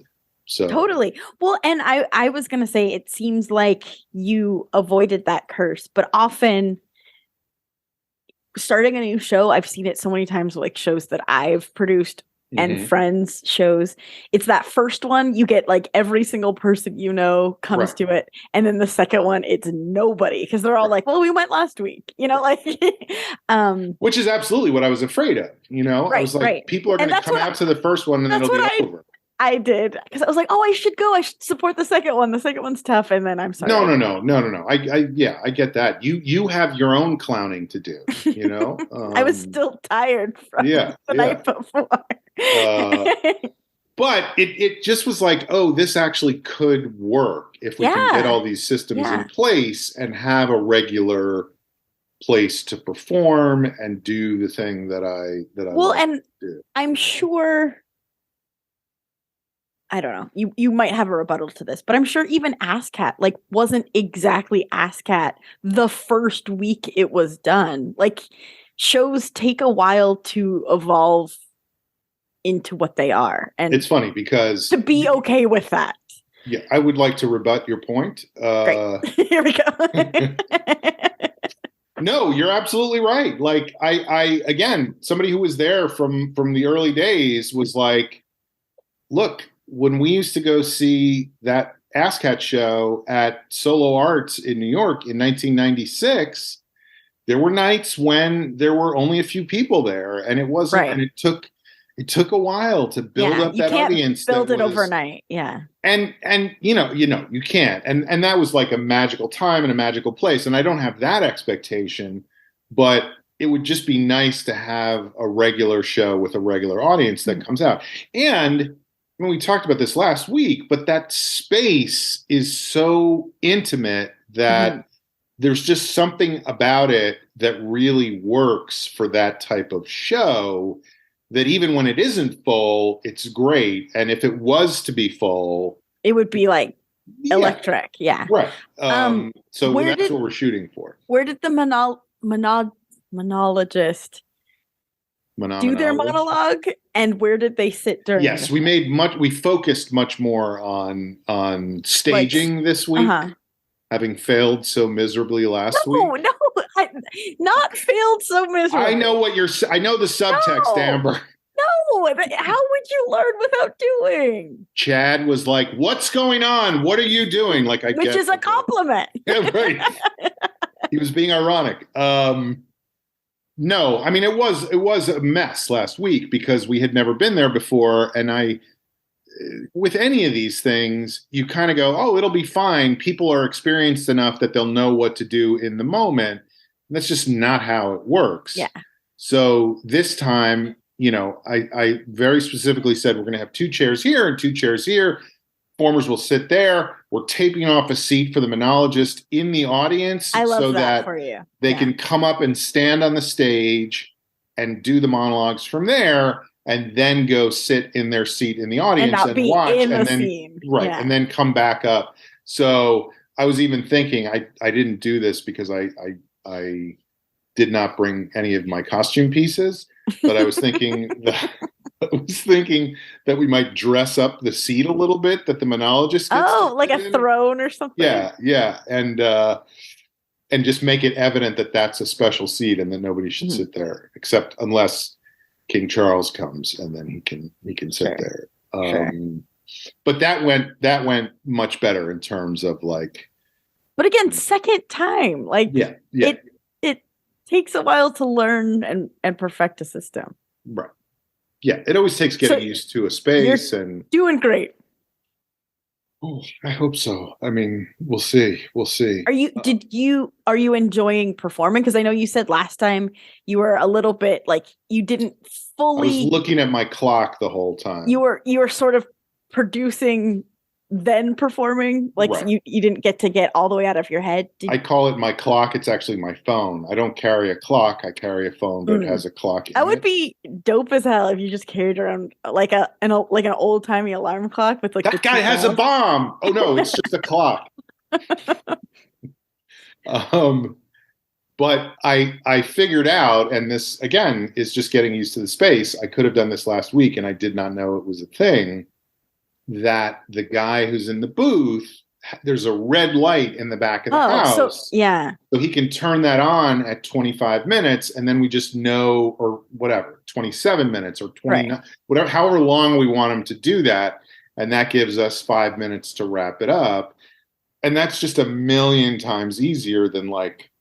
So totally. Well, and I was going to say, it seems like you avoided that curse, but often starting a new show, I've seen it so many times with like shows that I've produced and friends shows. It's that first one, you get like every single person comes to it. And then the second one, it's nobody, because they're all like, well, we went last week, like which is absolutely what I was afraid of. I was like, people are going to come out to the first one and then it'll be over. I did, because I was like, oh, I should go. I should support the second one. The second one's tough. And then I'm sorry. No. I get that. You have your own clowning to do, I was still tired from the night before. But it just was like, oh, this actually could work if we can get all these systems in place and have a regular place to perform and do the thing that I well, and do. I'm sure, I don't know, you might have a rebuttal to this, but I'm sure even ASCAT wasn't exactly ASCAT the first week it was done. Like, shows take a while to evolve into what they are, and it's funny because to be okay with that. Yeah, I would like to rebut your point. Great. Here we go. No, you're absolutely right. Like I again, somebody who was there from the early days was like, look, when we used to go see that ASCAT show at Solo Arts in New York in 1996, there were nights when there were only a few people there, and it wasn't, and it took a while to build up that audience. Build it overnight. Yeah. And you can't. And that was like a magical time and a magical place. And I don't have that expectation, but it would just be nice to have a regular show with a regular audience that comes out. And when we talked about this last week, but that space is so intimate that there's just something about it that really works for that type of show, that even when it isn't full, it's great. And if it was to be full, it would be like electric. Yeah. Right. So that's what we're shooting for. Where did the monologist do their monologue, and where did they sit during? Yes, we focused much more on staging this week. Having failed so miserably last week. Not failed so miserably. I know I know the subtext, Amber. No, how would you learn without doing? Chad was like, "What's going on? What are you doing?" Which is a compliment. Yeah, right. He was being ironic. No, I mean it was a mess last week because we had never been there before, and with any of these things, you kind of go, oh, it'll be fine. People are experienced enough that they'll know what to do in the moment. And that's just not how it works. Yeah. So this time, I very specifically said, we're going to have 2 chairs here and 2 chairs here. Performers will sit there. We're taping off a seat for the monologist in the audience. I love that for you. They can come up and stand on the stage and do the monologues from there, and then go sit in their seat in the audience and watch, and then scene. Right, and then come back up. So I was even thinking, I didn't do this because I did not bring any of my costume pieces, but I was thinking that we might dress up the seat a little bit that the monologist gets. Oh, like a throne or something. Yeah, and just make it evident that that's a special seat and that nobody should sit there, except unless King Charles comes, and then he can sit there. But that went much better in terms of like. But again, second time, like it takes a while to learn and perfect a system. Right. Yeah, it always takes getting used to a space. And doing great. Oh, I hope so. I mean, we'll see. We'll see. Are you enjoying performing? Because I know you said last time you were a little bit like you didn't fully. I was looking at my clock the whole time. You were sort of producing, then performing. Like you didn't get all the way out of your head. I call it my clock. It's actually my phone. I don't carry a clock. I carry a phone, but it has a clock. That would be dope as hell if you just carried around like an old timey alarm clock with like that guy has a bomb. Oh no, it's just a clock. But I figured out, and this again is just getting used to the space. I could have done this last week, and I did not know it was a thing. That the guy who's in the booth, there's a red light in the back of the house. So he can turn that on at 25 minutes, and then we just know, or whatever, 27 minutes or 29, whatever, however long we want him to do that. And that gives us 5 minutes to wrap it up. And that's just a million times easier than like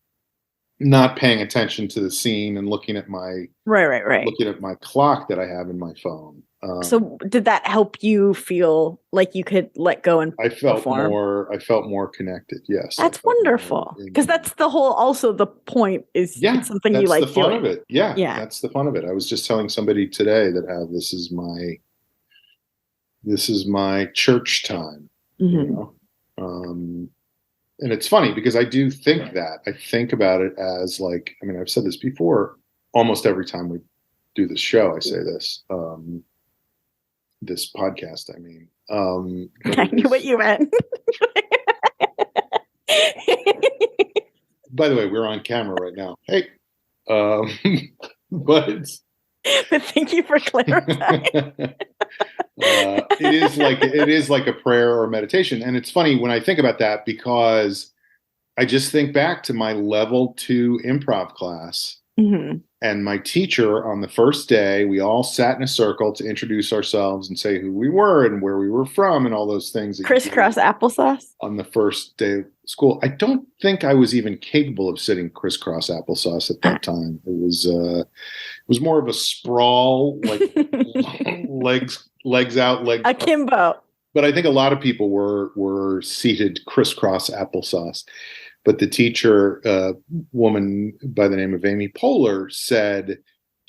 not paying attention to the scene and looking at my looking at my clock that I have in my phone. So did that help you feel like you could let go and perform? I felt more connected. Yes. That's wonderful. Because that's also the point is it's something you like doing. That's the fun of it. Yeah. That's the fun of it. I was just telling somebody today that how this is my church time. You know? And it's funny because I do think that. I think about it as like, I mean, I've said this before, almost every time we do this show, I say this. This podcast, I mean. I knew what you meant. By the way, we're on camera right now. Hey. But thank you for clarifying. It is like a prayer or a meditation. And it's funny when I think about that because I just think back to my level 2 improv class. And my teacher on the first day, we all sat in a circle to introduce ourselves and say who we were and where we were from and all those things. Crisscross applesauce? On the first day of school. I don't think I was even capable of sitting crisscross applesauce at that time. It was more of a sprawl, like legs out, legs akimbo. But I think a lot of people were seated crisscross applesauce. But the teacher, woman by the name of Amy Poehler, said,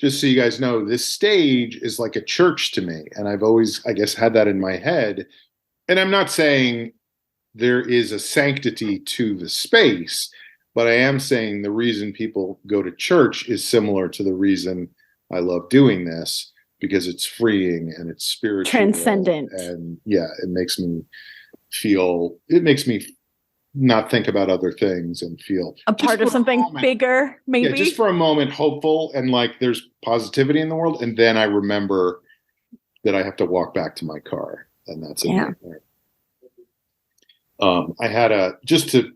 just so you guys know, this stage is like a church to me. And I've always, I guess, had that in my head. And I'm not saying there is a sanctity to the space, but I am saying the reason people go to church is similar to the reason I love doing this, because it's freeing and it's spiritual. Transcendent. And it makes me not think about other things and feel a part of something bigger, maybe. Yeah, just for a moment, hopeful and like there's positivity in the world. And then I remember that I have to walk back to my car, and that's it. Yeah. I had just to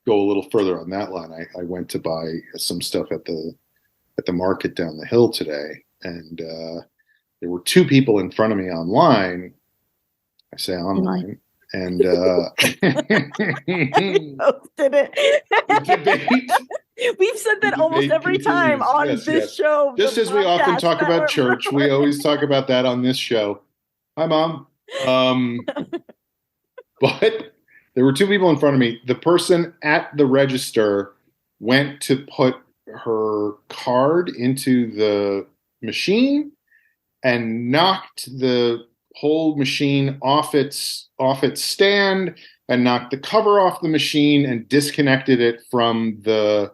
go a little further on that line. I went to buy some stuff at the market down the hill today, and there were 2 people in front of me online. I say online. And posted it. We've said that almost every time on this show. Just as we often talk about church, we always talk about that on this show. Hi, Mom. But there were 2 people in front of me. The person at the register went to put her card into the machine and knocked the whole machine off its stand and knocked the cover off the machine and disconnected it from the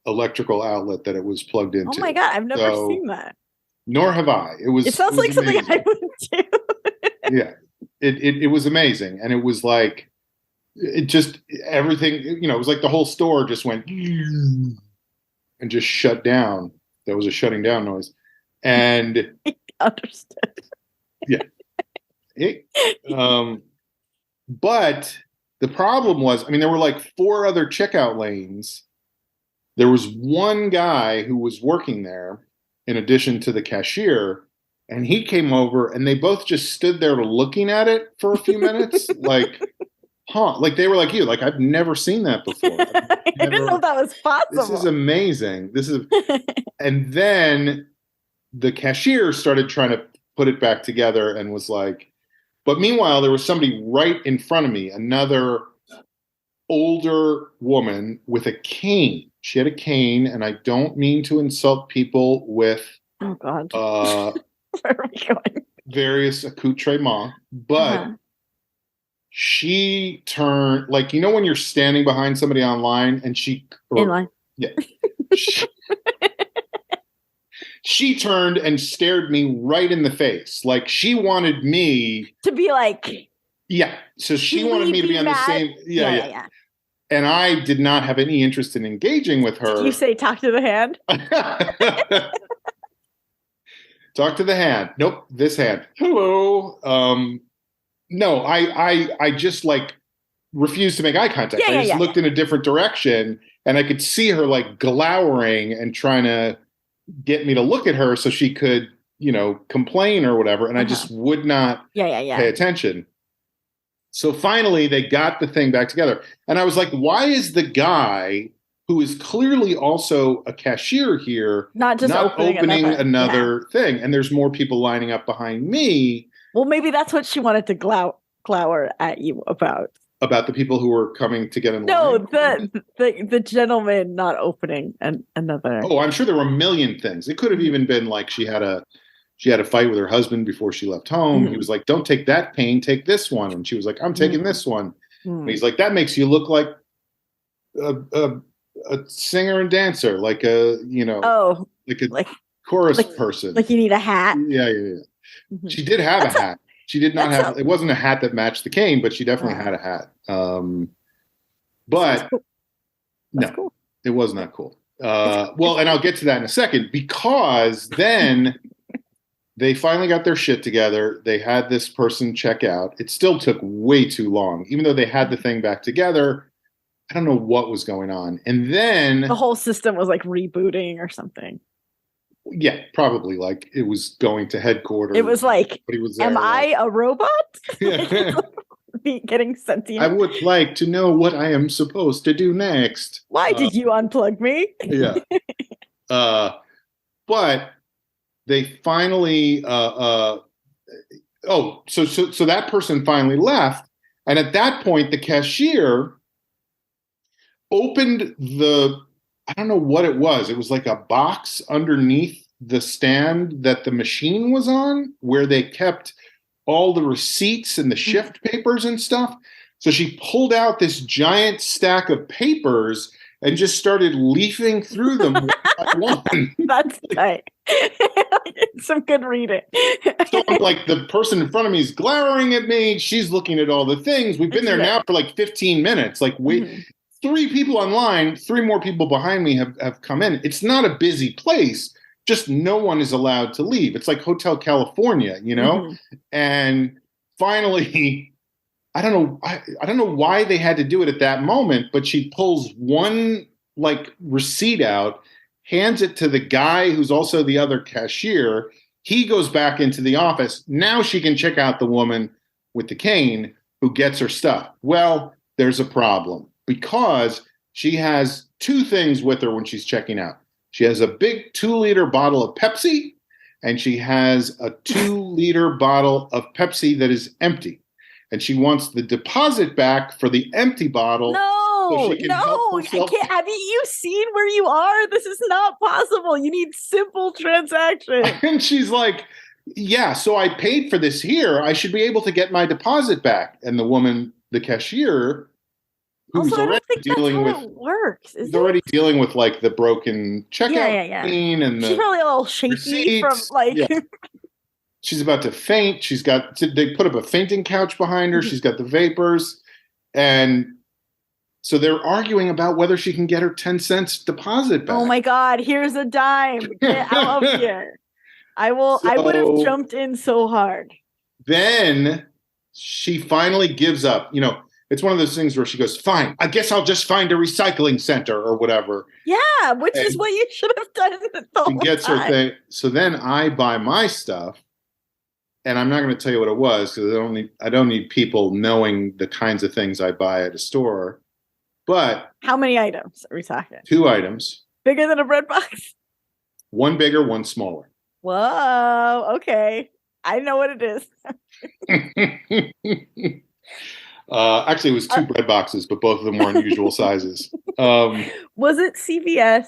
electrical outlet that it was plugged into. Oh my God, I've never seen that. Nor have I. It sounds like something I would do. Yeah. It was amazing. And it was like, it just, everything, it was like the whole store just went and just shut down. There was a shutting down noise. And understood. Yeah. But The problem was, I mean, there were like 4 other checkout lanes. There was one guy who was working there in addition to the cashier, and he came over and they both just stood there looking at it for a few minutes, like, huh? Like they were like you, like I've never seen that before. I didn't know that was This is possible. amazing. And then the cashier started trying to put it back together and was like, but meanwhile, there was somebody right in front of me, another older woman with a cane. She had a cane, and I don't mean to insult people with Oh God. Where are we going? Various accoutrements, but she turned, like, you know when you're standing behind somebody online and in line. Yeah. She turned and stared me right in the face. Like she wanted me to be like, yeah. So she wanted me to be on the same. Yeah. And I did not have any interest in engaging with her. Did you say talk to the hand? Talk to the hand. Nope. This hand. Hello. No, I just like refused to make eye contact. I just looked in a different direction and I could see her like glowering and trying to get me to look at her so she could, you know, complain or whatever. And I just would not pay attention. So finally they got the thing back together. And I was like, why is the guy who is clearly also a cashier here not opening another thing? And there's more people lining up behind me. Well, maybe that's what she wanted to glower at you about. About the people who were coming to get in line? No, the gentleman not opening another. Oh, I'm sure there were a million things. It could have even been like she had a fight with her husband before she left home. Mm-hmm. He was like, don't take that cane, take this one. And she was like, I'm taking this one. Mm-hmm. And he's like, that makes you look like a singer and dancer, like a, you know, like chorus person. Like you need a hat. Yeah. Mm-hmm. She did have a hat. She did not have, it wasn't a hat that matched the cane, but she definitely had a hat. But cool. No, cool. It was not cool. Well, and I'll get to that in a second, because then they finally got their shit together. They had this person check out. It still took way too long, even though they had the thing back together. I don't know what was going on. And then the whole system was like rebooting or something. Yeah, probably like it was going to headquarters. It was like, am like, I a robot? Getting sentient. I would like to know what I am supposed to do next. Why did you unplug me? Yeah. But they finally, so that person finally left. And at that point, the cashier opened I don't know what it was. It was like a box underneath the stand that the machine was on, where they kept all the receipts and the shift papers and stuff. So she pulled out this giant stack of papers and just started leafing through them one by one. That's right. Some good reading. So I'm like, the person in front of me is glowering at me. She's looking at all the things. We've been there now for like 15 minutes. Like, wait. Mm-hmm. 3 people online, 3 more people behind me have come in. It's not a busy place. Just no one is allowed to leave. It's like Hotel California, you know? Mm-hmm. And finally, I don't know why they had to do it at that moment, but she pulls one like receipt out, hands it to the guy who's also the other cashier. He goes back into the office. Now she can check out the woman with the cane who gets her stuff. Well, there's a problem, because she has 2 things with her when she's checking out. She has a big 2-liter bottle of Pepsi, and she has a 2-liter bottle of Pepsi that is empty. And she wants the deposit back for the empty bottle. No, I can't. Have you seen where you are? This is not possible. You need simple transactions. And she's like, yeah, so I paid for this here. I should be able to get my deposit back. And the woman, the cashier, who's also, already dealing with already dealing with like the broken checkout screen, and she's probably a little shaky receipts. From like she's about to faint. They put up a fainting couch behind her. Mm-hmm. She's got the vapors, and so they're arguing about whether she can get her 10 cents deposit back. Oh my God! Here's a dime. Get out of here! I would have jumped in so hard. Then she finally gives up. You know, it's one of those things where she goes, fine, I guess I'll just find a recycling center or whatever. Yeah, which is what you should have done the whole She gets her time. thing. So then I buy my stuff, and I'm not going to tell you what it was because I don't need people knowing the kinds of things I buy at a store. But how many items are we talking? 2 items. Bigger than a bread box? One bigger, one smaller. Whoa, okay. I know what it is. Actually, it was 2 bread boxes, but both of them were unusual sizes. Was it CVS?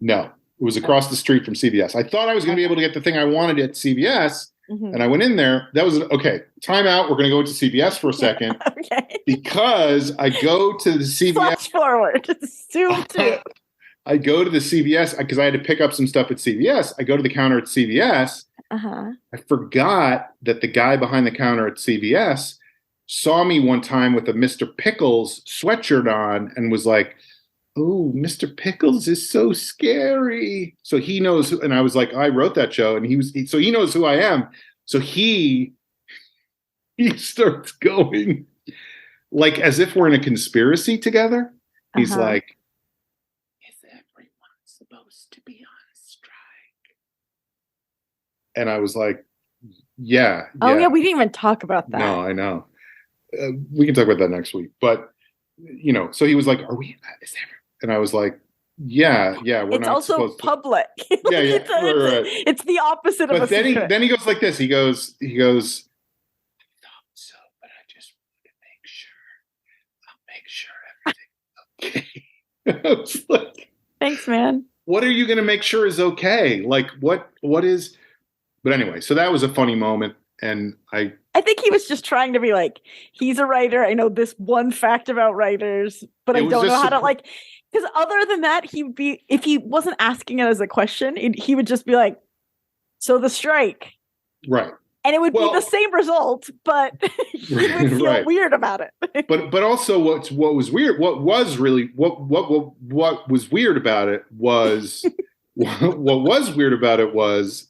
No, it was across the street from CVS. I thought I was going to be able to get the thing I wanted at CVS, and I went in there. That was okay. Time out. We're going to go into CVS for a second. Okay. Because I go to the CVS. Flash forward. Zoom to. I go to the CVS because I had to pick up some stuff at CVS. I go to the counter at CVS. I forgot that the guy behind the counter at CVS saw me one time with a Mr. Pickles sweatshirt on and was like, oh, Mr. Pickles is so scary. So he knows, and I was like, I wrote that show, and so he knows who I am. So he starts going like as if we're in a conspiracy together. He's like, is everyone supposed to be on strike? And I was like, yeah. Oh, yeah, we didn't even talk about that. No, I know. We can talk about that next week. But, so he was like, are we, is everyone? And I was like, yeah, we're it's not also supposed public. To. Yeah, right. It's the opposite but of a secret. Then he goes like this. He goes, I thought so, but I just wanted to make sure. I'll make sure everything's okay. I was like, thanks, man. What are you going to make sure is okay? Like, what is? But anyway, so that was a funny moment. And I think he was just trying to be like, he's a writer. I know this one fact about writers, but I don't know how to like, because other than that, he would be, if he wasn't asking it as a question, he would just be like, so the strike. Right. And it would be the same result, but he would feel weird about it. but also what was weird about it was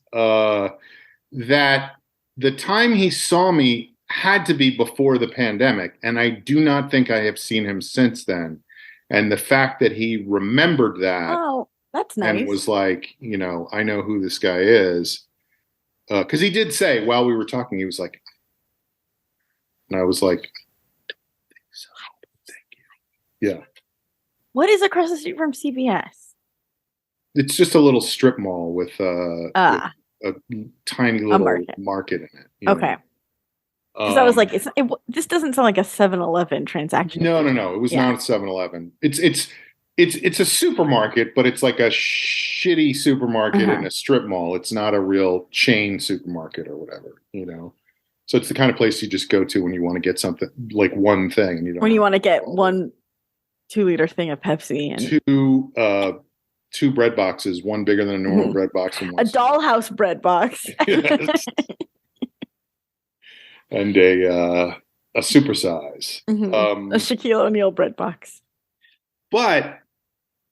that the time he saw me had to be before the pandemic, and I do not think I have seen him since then. And the fact that he remembered that, oh, that's nice, and was like, I know who this guy is, because he did say while we were talking, he was like, and I was like, I don't think so. Thank you. Yeah. What is across the street from CVS? It's just a little strip mall with a tiny little market in it. Okay. Because I was like, this doesn't sound like a 7-Eleven transaction. No. It was not a 7-Eleven. It's a supermarket, but it's like a shitty supermarket in a strip mall. It's not a real chain supermarket or whatever, So it's the kind of place you just go to when you want to get something, like one thing. And when you want to get 1 2-liter thing of Pepsi and 2 bread boxes, one bigger than a normal bread box, and one a dollhouse bread box. Yes. And a supersize. A Shaquille O'Neal bread box. But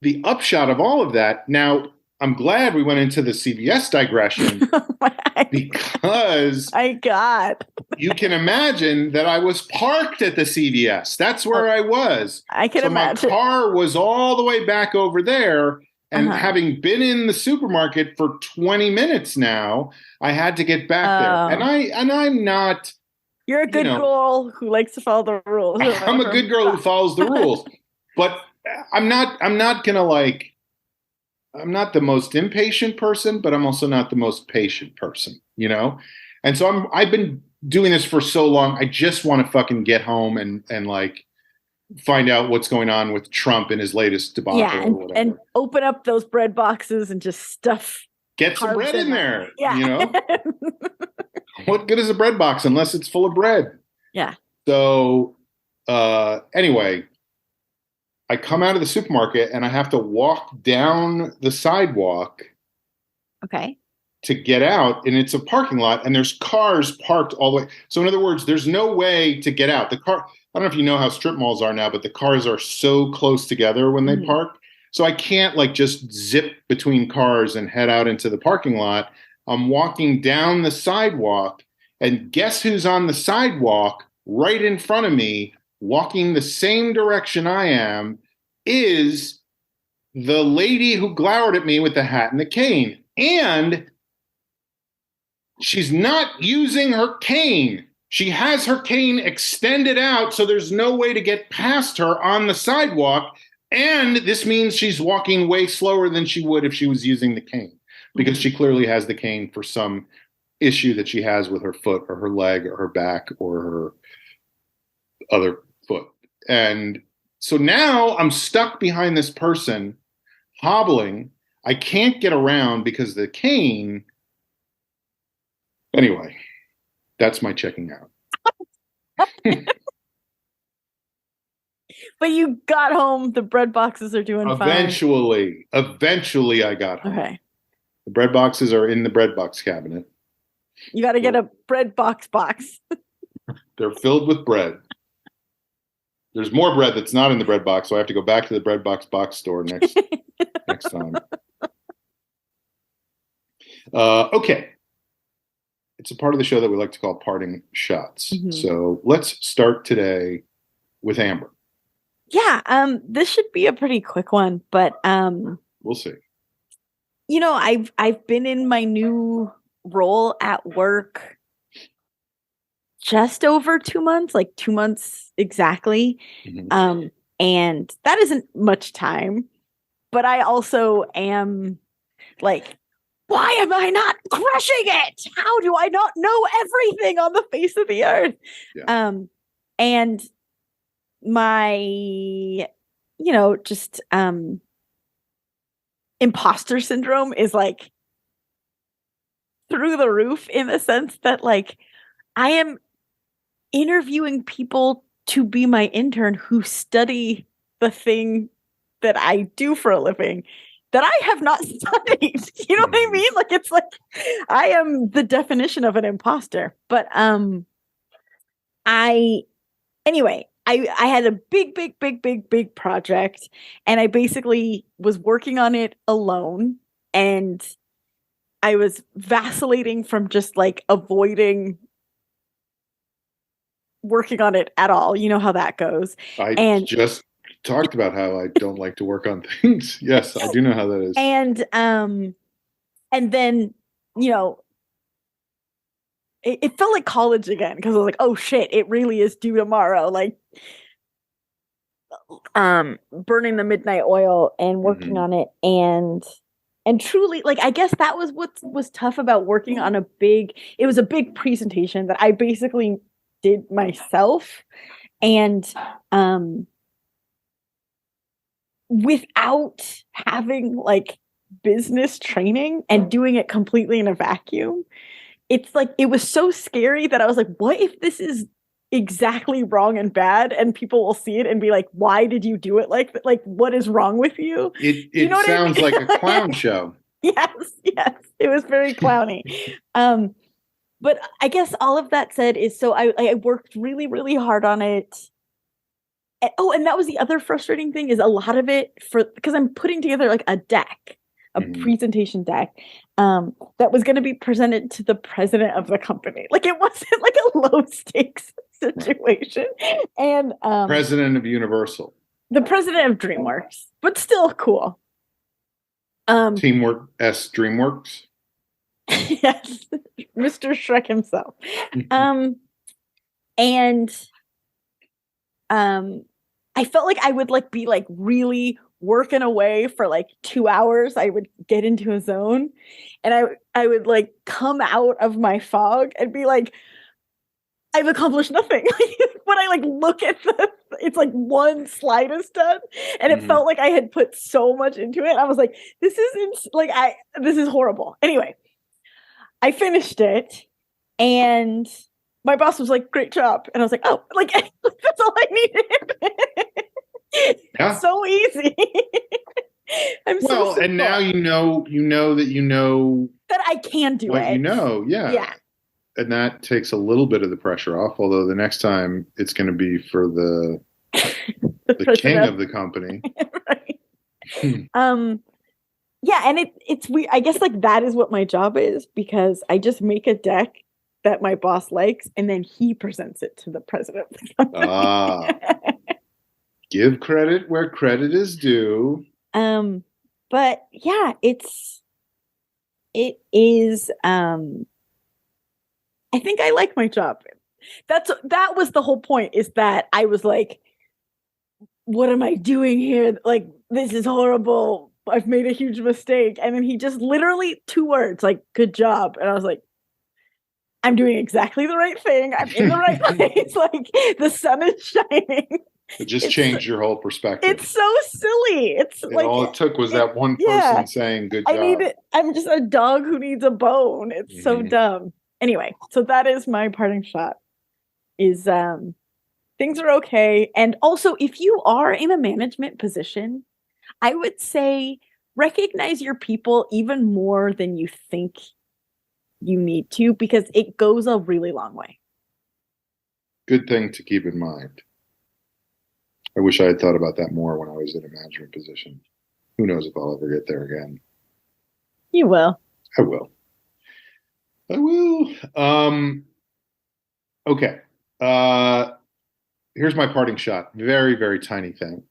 the upshot of all of that, now I'm glad we went into the CVS digression because my God, you can imagine that I was parked at the CVS. That's where I was. I can imagine. My car was all the way back over there. And having been in the supermarket for 20 minutes now, I had to get back there. And I'm not. You're a good girl who likes to follow the rules. I'm a good girl who follows the rules, but I'm not the most impatient person, but I'm also not the most patient person, And so I've been doing this for so long. I just want to fucking get home and like find out what's going on with Trump in his latest debacle. Yeah, and open up those bread boxes and just stuff. Get some bread in there. Yeah. What good is a bread box unless it's full of bread? Yeah. So anyway, I come out of the supermarket and I have to walk down the sidewalk. Okay. To get out, and it's a parking lot, and there's cars parked all the way. So in other words, there's no way to get out. I don't know if you know how strip malls are now, but the cars are so close together when they park. So I can't like just zip between cars and head out into the parking lot. I'm walking down the sidewalk, and guess who's on the sidewalk right in front of me walking the same direction I am is the lady who glowered at me with the hat and the cane. And she's not using her cane. She has her cane extended out, so there's no way to get past her on the sidewalk. And this means she's walking way slower than she would if she was using the cane, because she clearly has the cane for some issue that she has with her foot or her leg or her back or her other foot. And so now I'm stuck behind this person, hobbling. I can't get around because the cane. Anyway, that's my checking out. But you got home. The bread boxes are doing fine. Eventually I got home. Okay. The bread boxes are in the bread box cabinet. You got to get a bread box. They're filled with bread. There's more bread that's not in the bread box, so I have to go back to the bread box store next time. Okay. It's a part of the show that we like to call parting shots. Mm-hmm. So let's start today with Amber. Yeah, this should be a pretty quick one, but we'll see. You know, I've been in my new role at work just over 2 months, like 2 months exactly. Mm-hmm. And that isn't much time, but I also am like, why am I not crushing it? How do I not know everything on the face of the earth? Yeah. And my, just imposter syndrome is like through the roof, in the sense that like I am interviewing people to be my intern who study the thing that I do for a living that I have not studied. You know what I mean? Like, it's like I am the definition of an imposter. But I had a big project, and I basically was working on it alone, and I was vacillating from just like avoiding working on it at all. You know how that goes. I just talked about how I don't like to work on things. Yes, I do know how that is. And then, it felt like college again, because I was like, oh shit, it really is due tomorrow. Like, burning the midnight oil and working on it, and truly, like, I guess that was what was tough about working on it was a big presentation that I basically did myself, and without having like business training and doing it completely in a vacuum. It's like, it was so scary that I was like, what if this is exactly wrong and bad, and people will see it and be like, why did you do it like that? Like, what is wrong with you? It sounds like a clown show. Yes, it was very clowny. But I guess all of that said is, so I worked really, really hard on it. And that was the other frustrating thing, is a lot of it, because I'm putting together like a deck, a presentation deck, that was going to be presented to the president of the company. Like, it wasn't like a low stakes situation. And president of Universal, the president of DreamWorks, but still cool. Teamwork DreamWorks. Yes, Mr. Shrek himself. I felt like I would like be like really working away for like 2 hours. I would get into a zone, and I would like come out of my fog and be like, I've accomplished nothing. When I like look at it's like one slide is done, and it felt like I had put so much into it. I was like, this is horrible. Anyway, I finished it, and my boss was like, great job. And I was like, oh, like, that's all I needed. Yeah. So easy. And now you know that I can do what it. Yeah. Yeah. And that takes a little bit of the pressure off, although the next time it's going to be for the king of the company. Right. Yeah, and it's weird. I guess like that is what my job is, because I just make a deck that my boss likes, and then he presents it to the president of the company. Give credit where credit is due. But yeah, it is. I think I like my job. That was the whole point, is that I was like, what am I doing here? Like, this is horrible. I've made a huge mistake. And then he just literally 2 words, like, good job. And I was like, I'm doing exactly the right thing. I'm in the right place. Like, the sun is shining. It just changed your whole perspective. It's so silly. It's like all it took was that one person saying good job. I'm just a dog who needs a bone. It's so dumb. Anyway, so that is my parting shot. Is things are okay. And also, if you are in a management position, I would say recognize your people even more than you think you need to, because it goes a really long way. Good thing to keep in mind. I wish I had thought about that more when I was in a management position. Who knows if I'll ever get there again. You will. I will. Okay. Here's my parting shot. Very, very tiny thing.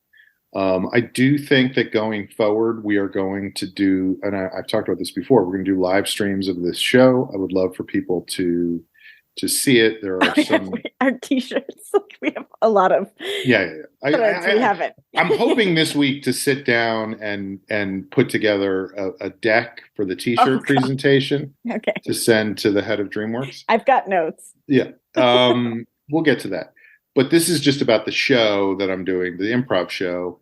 I do think that going forward, we are going to do, and I've talked about this before, we're going to do live streams of this show. I would love for people to see it. There are some our t-shirts. We have a lot of we haven't. I'm hoping this week to sit down and put together a deck for the t-shirt presentation. Okay. To send to the head of DreamWorks. I've got notes. Yeah. We'll get to that. But this is just about the show that I'm doing, the improv show.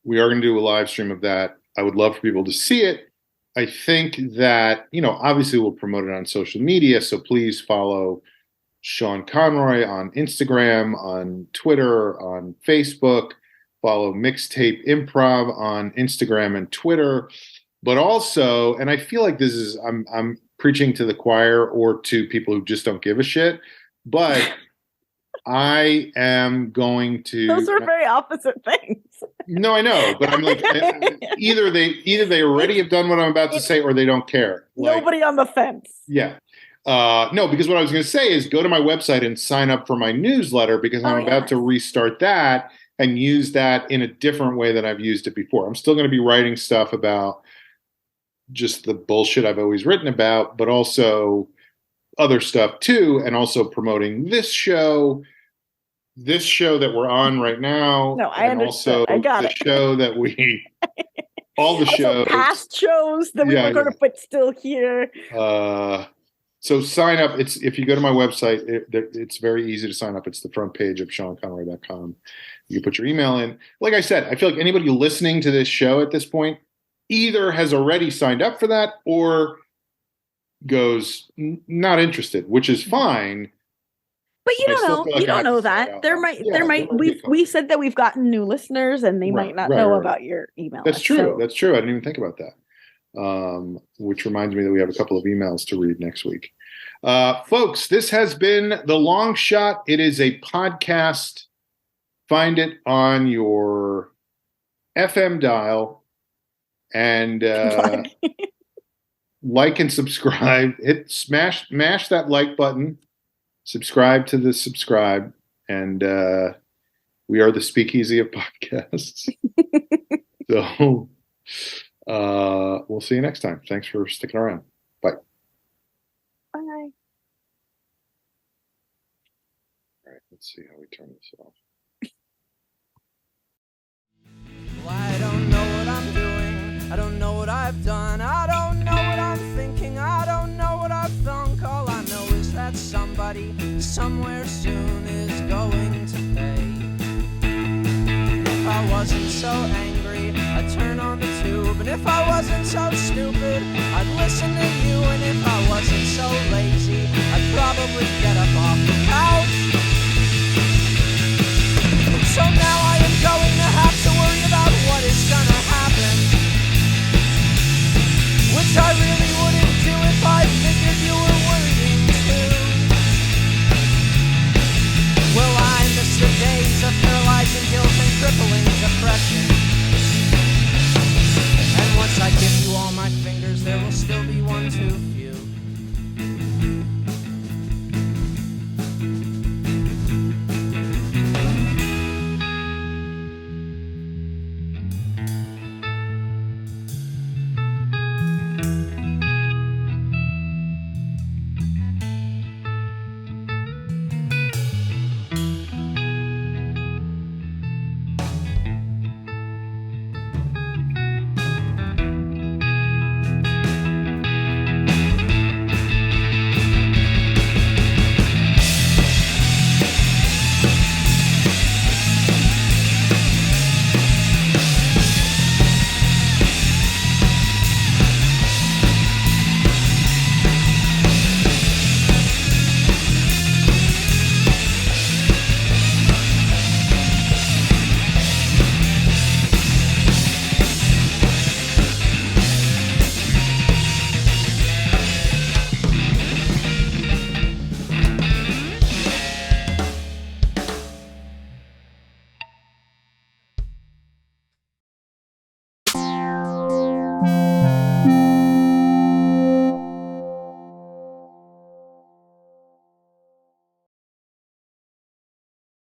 We are going to do a live stream of that. I would love for people to see it. I think that, obviously we'll promote it on social media. So please follow Sean Conroy on Instagram, on Twitter, on Facebook. Follow Mixtape Improv on Instagram and Twitter. But also, and I feel like this is, I'm preaching to the choir or to people who just don't give a shit, but I am going to. Those are very opposite things. No, I know, but I'm like, either they already have done what I'm about to say, or they don't care. Nobody on the fence. Yeah. No, because what I was going to say is go to my website and sign up for my newsletter, because I'm about to restart that and use that in a different way than I've used it before. I'm still going to be writing stuff about just the bullshit I've always written about, but also other stuff too, and also promoting this show that we're on right now. No, I understand. Also I got the show that we, all the shows, past shows that we were going to put still here. So sign up. If you go to my website, it's very easy to sign up. It's the front page of SeanConroy.com. You put your email in. Like I said, I feel like anybody listening to this show at this point either has already signed up for that or goes not interested, which is fine. But you don't know. You don't know that. There might. We said that we've gotten new listeners, and they might not know about your email. That's true. So. That's true. I didn't even think about that. Which reminds me that we have a couple of emails to read next week. Folks, this has been The Long Shot. It is a podcast. Find it on your FM dial and like and subscribe. Mash that like button. Subscribe to the subscribe. And we are the speakeasy of podcasts. So we'll see you next time. Thanks for sticking around. Bye. Bye. All right, let's see how we turn this off. Well, I don't know what I'm doing. I don't know what I've done. I don't know what I'm thinking. I don't know what I've thunk. All I know is that somebody somewhere soon is going to pay. If I wasn't so angry, I'd turn on the tube. And if I wasn't so stupid, I'd listen to you. And if I wasn't so lazy, I'd probably get up off the couch. So now